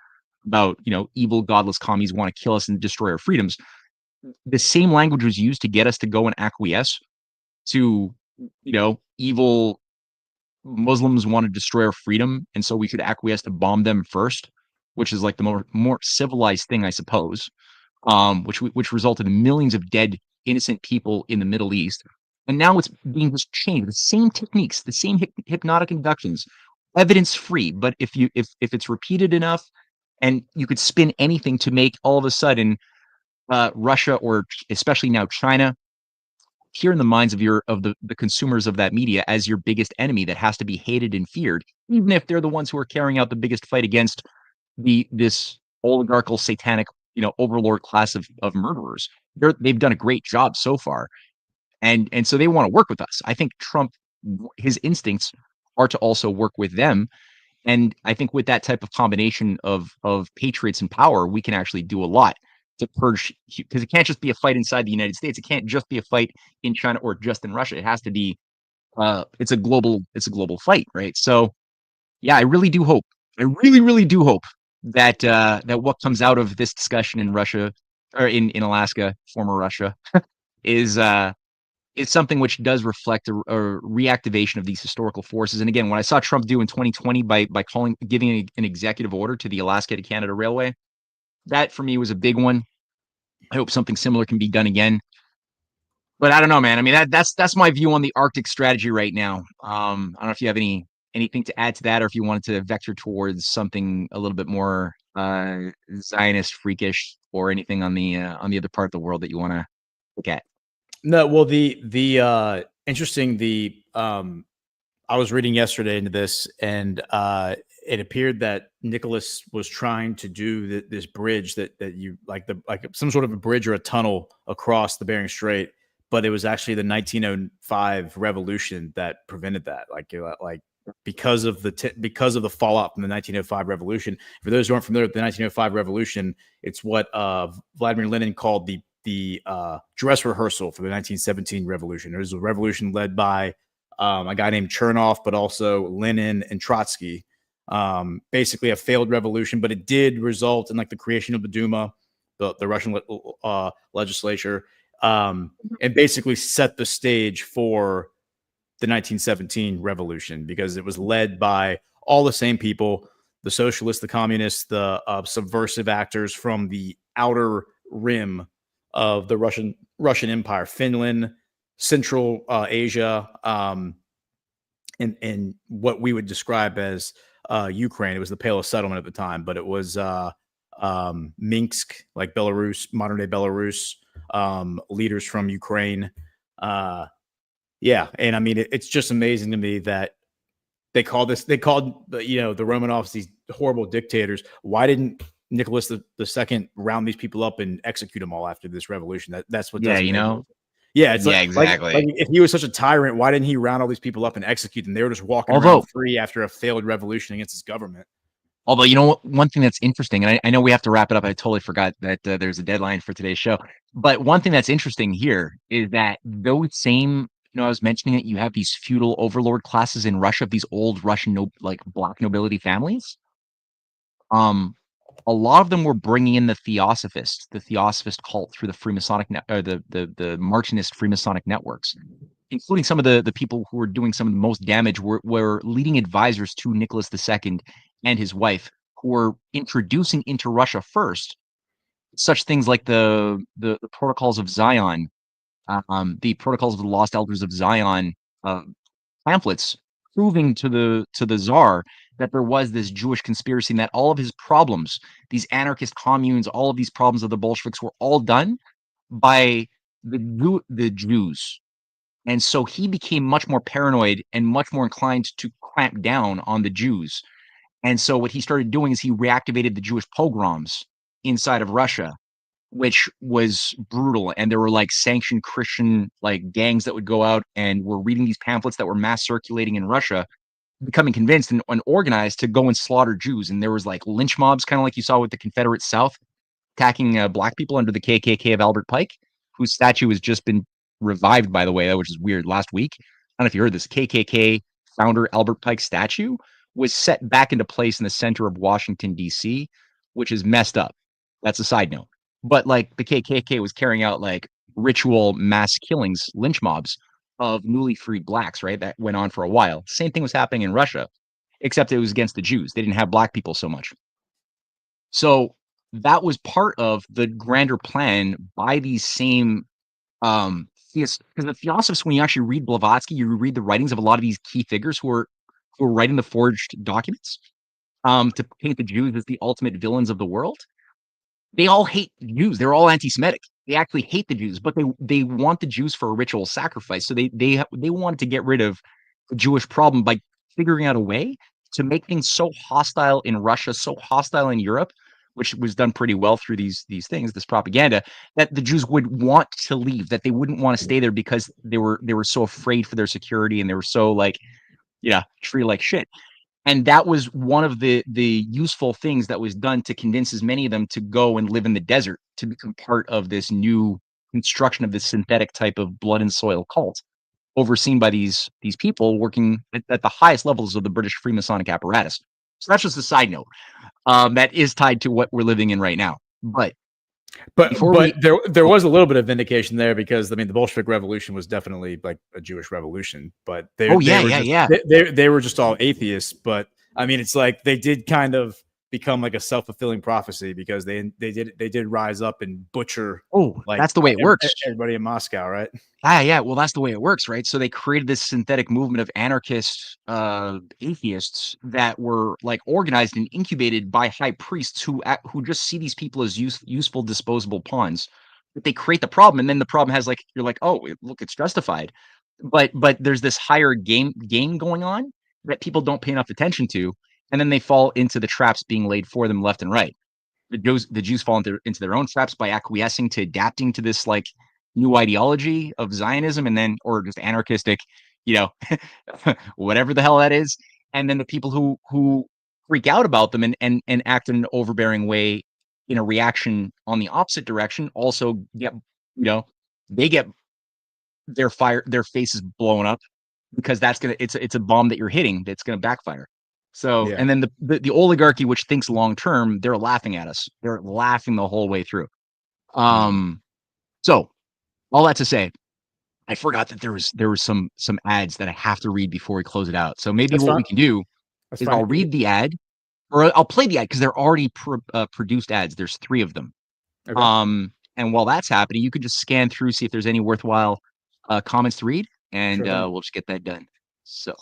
S2: about, evil, godless commies want to kill us and destroy our freedoms. The same language was used to get us to go and acquiesce to, evil Muslims want to destroy our freedom, and so we should acquiesce to bomb them first, which is like the more civilized thing, I suppose. Which resulted in millions of dead innocent people in the Middle East. And now it's being just changed. The same techniques, the same hypnotic inductions, evidence free. But if it's repeated enough, and you could spin anything to make all of a sudden Russia, or especially now China, here in the minds of the consumers of that media as your biggest enemy that has to be hated and feared, even if they're the ones who are carrying out the biggest fight against this oligarchical satanic overlord class of murderers. They've done a great job so far, and so they want to work with us. I think Trump, his instincts are to also work with them, and I think with that type of combination of patriots and power, we can actually do a lot to purge, because it can't just be a fight inside the United States. It can't just be a fight in China or just in Russia. It has to be it's a global fight, right? So yeah, I really do hope. I really, really do hope that that what comes out of this discussion in Russia, or in Alaska, former Russia, is something which does reflect a reactivation of these historical forces. And again, what I saw Trump do in 2020 by giving an executive order to the Alaska to Canada Railway, that for me was a big one. I hope something similar can be done again. But I don't know, man. I mean, that's my view on the Arctic strategy right now. I don't know if you have anything to add to that, or if you wanted to vector towards something a little bit more Zionist freakish, or anything on the other part of the world that you want to look at.
S3: No, well, the interesting, I was reading yesterday into this, and it appeared that Nicholas was trying to do this bridge that you like some sort of a bridge or a tunnel across the Bering Strait, but it was actually the 1905 revolution that prevented that. Like because of the fallout from the 1905 revolution. For those who aren't familiar with the 1905 revolution, it's what Vladimir Lenin called the dress rehearsal for the 1917 revolution. It was a revolution led by a guy named Chernov, but also Lenin and Trotsky. Basically a failed revolution, but it did result in like the creation of the Duma, the Russian legislature, and basically set the stage for the 1917 revolution, because it was led by all the same people: the socialists, the communists, the subversive actors from the outer rim of the Russian Empire, Finland, Central Asia, and what we would describe as Ukraine. It was the Pale of Settlement at the time, but it was Minsk, like Belarus, modern day Belarus, leaders from Ukraine. Yeah, and I mean, it's just amazing to me that they called the Romanovs these horrible dictators. Why didn't Nicholas II round these people up and execute them all after this revolution? That's what.
S2: Yeah,
S3: Yeah, it's
S2: exactly.
S3: Like if he was such a tyrant, why didn't he round all these people up and execute them? They were just walking around free after a failed revolution against his government.
S2: Although, you know what, one thing that's interesting, and I know we have to wrap it up. I totally forgot that there's a deadline for today's show. But one thing that's interesting here is that those same, I was mentioning that you have these feudal overlord classes in Russia, these old Russian, like black nobility families. A lot of them were bringing in the Theosophist cult through the Freemasonic or the Martinist Freemasonic networks, including some of the people who were doing some of the most damage were leading advisors to Nicholas II and his wife, who were introducing into Russia first such things like the Protocols of Zion, the Protocols of the Lost Elders of Zion uh, pamphlets, proving to the Tsar that there was this Jewish conspiracy and that all of his problems, these anarchist communes, all of these problems of the Bolsheviks were all done by the Jews. And so he became much more paranoid and much more inclined to clamp down on the Jews. And so what he started doing is he reactivated the Jewish pogroms inside of Russia, which was brutal. And there were like sanctioned Christian like gangs that would go out and were reading these pamphlets that were mass circulating in Russia, becoming convinced and organized to go and slaughter Jews. And there was like lynch mobs, kind of like you saw with the Confederate South, attacking black people under the KKK of Albert Pike, whose statue has just been revived, by the way, which is weird. Last week, I don't know if you heard this, KKK founder Albert Pike statue was set back into place in the center of Washington, D.C., which is messed up. That's a side note. But like the KKK was carrying out like ritual mass killings, lynch mobs of newly freed blacks, right? That went on for a while. Same thing was happening in Russia, except it was against the Jews. They didn't have black people so much. So that was part of the grander plan by these same because the Theosophists, when you actually read Blavatsky, you read the writings of a lot of these key figures who were writing the forged documents to paint the Jews as the ultimate villains of the world. They all hate Jews. They're all anti-Semitic. They actually hate the Jews, but they want the Jews for a ritual sacrifice. So they wanted to get rid of the Jewish problem by figuring out a way to make things so hostile in Russia, so hostile in Europe, which was done pretty well through these things, this propaganda, that the Jews would want to leave, that they wouldn't want to stay there because they were so afraid for their security and they were so like, treated like shit. And that was one of the useful things that was done to convince as many of them to go and live in the desert, to become part of this new construction of this synthetic type of blood and soil cult, overseen by these people working at the highest levels of the British Freemasonic apparatus. So that's just a side note that is tied to what we're living in right now. But
S3: there was a little bit of vindication there, because I mean the Bolshevik Revolution was definitely like a Jewish revolution, but they were just all atheists. But I mean, it's like they did kind of become like a self-fulfilling prophecy, because they did rise up and butcher.
S2: Like, that's the way it works.
S3: Everybody in Moscow, right?
S2: Yeah. Well, that's the way it works, right? So they created this synthetic movement of anarchist atheists that were like organized and incubated by high priests who just see these people as useful, disposable pawns. But they create the problem, and then the problem has like, you're like, oh, look, it's justified. But there's this higher game going on that people don't pay enough attention to, and then they fall into the traps being laid for them left and right. The Jews fall into their own traps by acquiescing to adapting to this like new ideology of Zionism, and then, or just anarchistic, whatever the hell that is. And then the people who freak out about them and act in an overbearing way in a reaction on the opposite direction also get, they get their faces blown up, because it's a bomb that you're hitting that's gonna backfire. So, and then the oligarchy, which thinks long term, they're laughing at us. They're laughing the whole way through. So all that to say, I forgot that there was some ads that I have to read before we close it out. So maybe we can do is I'll read the ad, or I'll play the ad, because they're already produced ads. There's 3 of them. Okay. And while that's happening, you could just scan through, see if there's any worthwhile comments to read, and we'll just get that done. So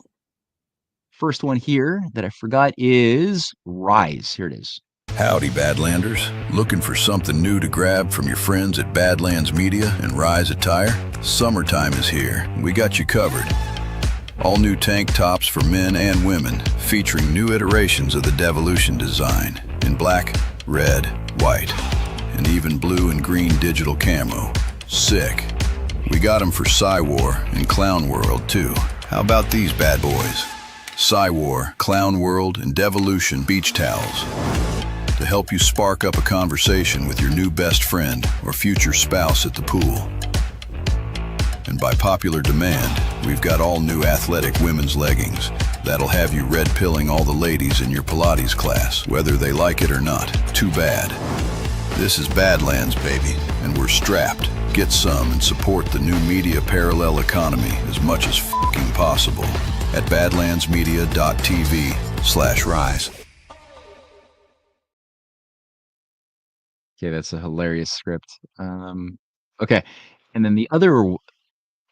S2: first one here that I forgot is Rise. Here it is.
S4: Howdy, Badlanders. Looking for something new to grab from your friends at Badlands Media and Rise Attire? Summertime is here. We got you covered. All new tank tops for men and women, featuring new iterations of the Devolution design in black, red, white, and even blue and green digital camo. Sick. We got them for Psy War and Clown World too. How about these bad boys? Psywar, Clown World, and Devolution beach towels to help you spark up a conversation with your new best friend or future spouse at the pool. And by popular demand, we've got all new athletic women's leggings that'll have you red-pilling all the ladies in your Pilates class, whether they like it or not. Too bad. This is Badlands, baby, and we're strapped. Get some and support the new media parallel economy as much as fucking possible at badlandsmedia.tv/rise.
S2: Okay, that's a hilarious script. Okay, and then the other.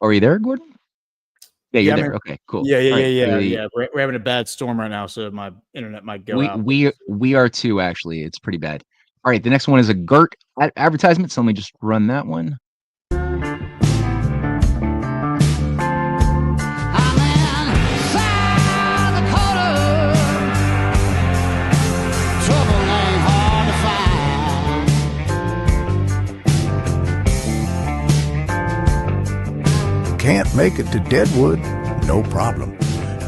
S2: Are you there, Gordon? Yeah, you're there. Okay, cool.
S3: Yeah.
S2: All right,
S3: Yeah. We're having a bad storm right now, so my internet might go out.
S2: We are too, actually. It's pretty bad. All right, the next one is a GERT advertisement. So let me just run that one.
S5: Can't make it to Deadwood? No problem.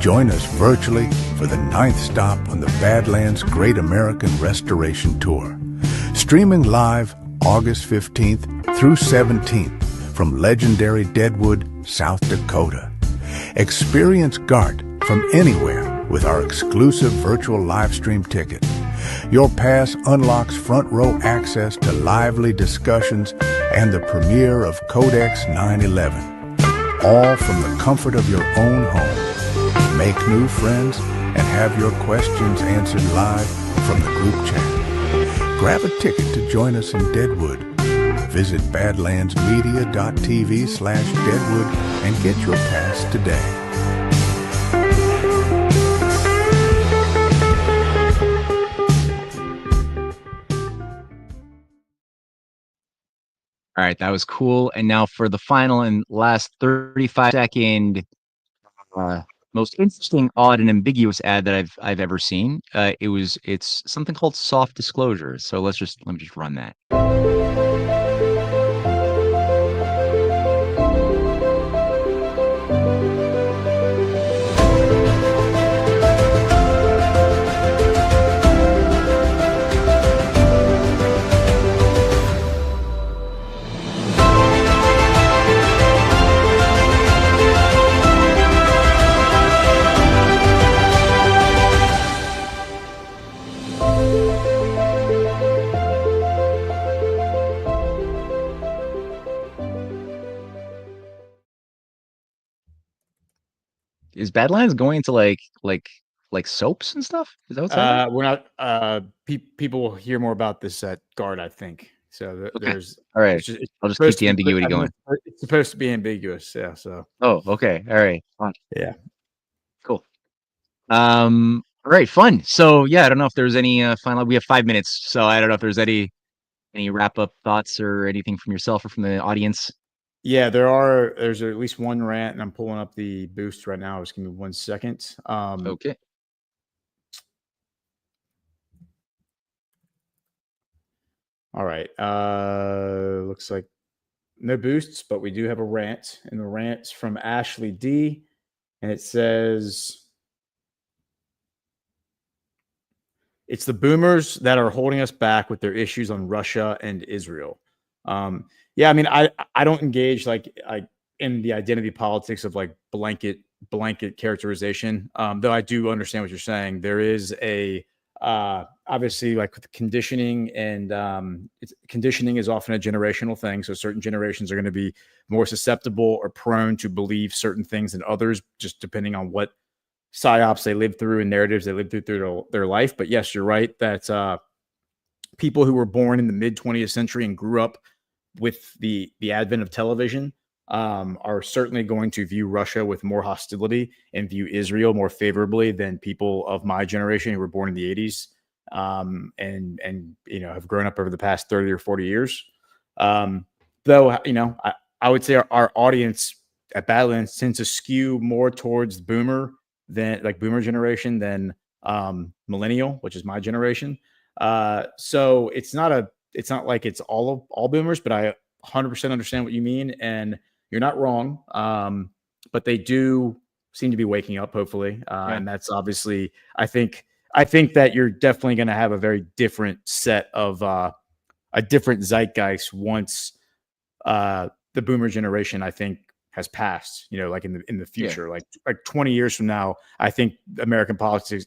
S5: Join us virtually for the 9th stop on the Badlands Great American Restoration Tour. Streaming live August 15th through 17th from legendary Deadwood, South Dakota. Experience GART from anywhere with our exclusive virtual live stream ticket. Your pass unlocks front row access to lively discussions and the premiere of Codex 9/11. All from the comfort of your own home. Make new friends and have your questions answered live from the group chat. Grab a ticket to join us in Deadwood. Visit badlandsmedia.tv/Deadwood and get your pass today.
S2: All right, that was cool. And now for the final and last 35-second, most interesting, odd, and ambiguous ad that I've ever seen. It's something called soft disclosure. So let me just run that. Is Badlands going to like soaps and stuff? Is that what's happening?
S3: We're not. People will hear more about this at GART, I think. So
S2: Okay.
S3: there's.
S2: All right.
S3: It's
S2: I'll just keep
S3: supposed to
S2: the
S3: be-
S2: ambiguity
S3: I mean,
S2: going.
S3: It's supposed to be ambiguous. Yeah. So.
S2: Oh, okay. All right. Fun.
S3: Yeah.
S2: Cool. All right, fun. So yeah, I don't know if there's any final. We have 5 minutes, so I don't know if there's any wrap up thoughts or anything from yourself or from the audience.
S3: Yeah, there's at least one rant, and I'm pulling up the boost right now. Just give me 1 second.
S2: Okay.
S3: All right. Looks like no boosts, but we do have a rant, and the rant's from Ashley D, and it says, "It's the boomers that are holding us back with their issues on Russia and Israel." Yeah, I mean, I don't engage like in the identity politics of like blanket characterization. Though I do understand what you're saying. There is a obviously like with conditioning, and conditioning is often a generational thing. So certain generations are going to be more susceptible or prone to believe certain things than others, just depending on what psyops they lived through and narratives they lived through their life. But yes, you're right that people who were born in the mid 20th century and grew up with the advent of television are certainly going to view Russia with more hostility and view Israel more favorably than people of my generation who were born in the 80s and have grown up over the past 30 or 40 years. Though I would say our audience at Badlands tends to skew more towards boomer generation than millennial, which is my generation. So it's not like it's all boomers, but I 100% understand what you mean, and you're not wrong. But they do seem to be waking up, hopefully. And that's obviously, I think that you're definitely going to have a very different set of a different zeitgeist once the boomer generation, I think, has passed, like in the future, like 20 years from now, I think American politics is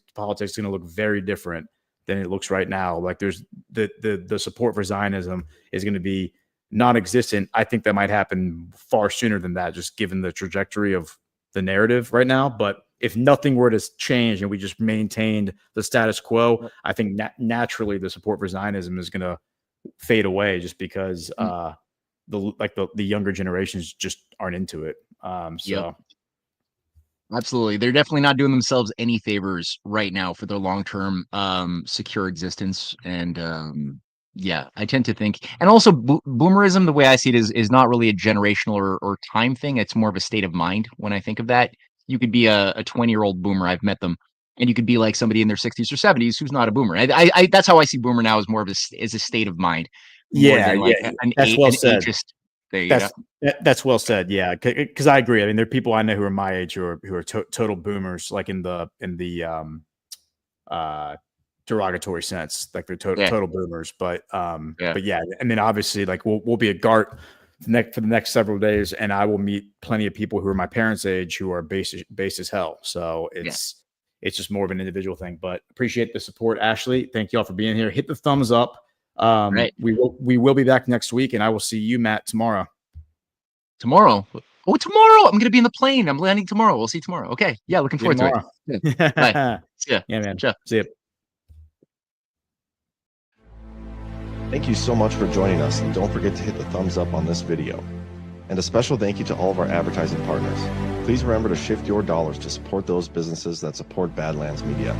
S3: going to look very different than it looks right now. Like there's the support for Zionism is going to be non-existent. I think that might happen far sooner than that, just given the trajectory of the narrative right now. But if nothing were to change and we just maintained the status quo, I think naturally the support for Zionism is going to fade away, just because the younger generations just aren't into it.
S2: Absolutely. They're definitely not doing themselves any favors right now for their long-term secure existence. And I tend to think, and also boomerism, the way I see it is not really a generational or time thing. It's more of a state of mind. When I think of that, you could be a 20-year-old boomer. I've met them. And you could be like somebody in their 60s or 70s who's not a boomer. I that's how I see boomer now, as more of a state of mind.
S3: That's well said. That's well said. Yeah, because I agree. I mean, there are people I know who are my age who are total boomers, like in the derogatory sense, like they're total boomers. But and then obviously, like we'll be at GART for the next several days, and I will meet plenty of people who are my parents' age who are base as hell. So it's just more of an individual thing. But appreciate the support, Ashley. Thank you all for being here. Hit the thumbs up. We will be back next week, and I will see you, Matt, tomorrow.
S2: Tomorrow? Oh, tomorrow! I'm going to be in the plane. I'm landing tomorrow. We'll see tomorrow. Okay. Yeah, looking forward to it. Yeah. Bye. See ya.
S3: Yeah, man.
S2: Ciao.
S3: See ya.
S6: Thank you so much for joining us, and don't forget to hit the thumbs up on this video. And a special thank you to all of our advertising partners. Please remember to shift your dollars to support those businesses that support Badlands Media.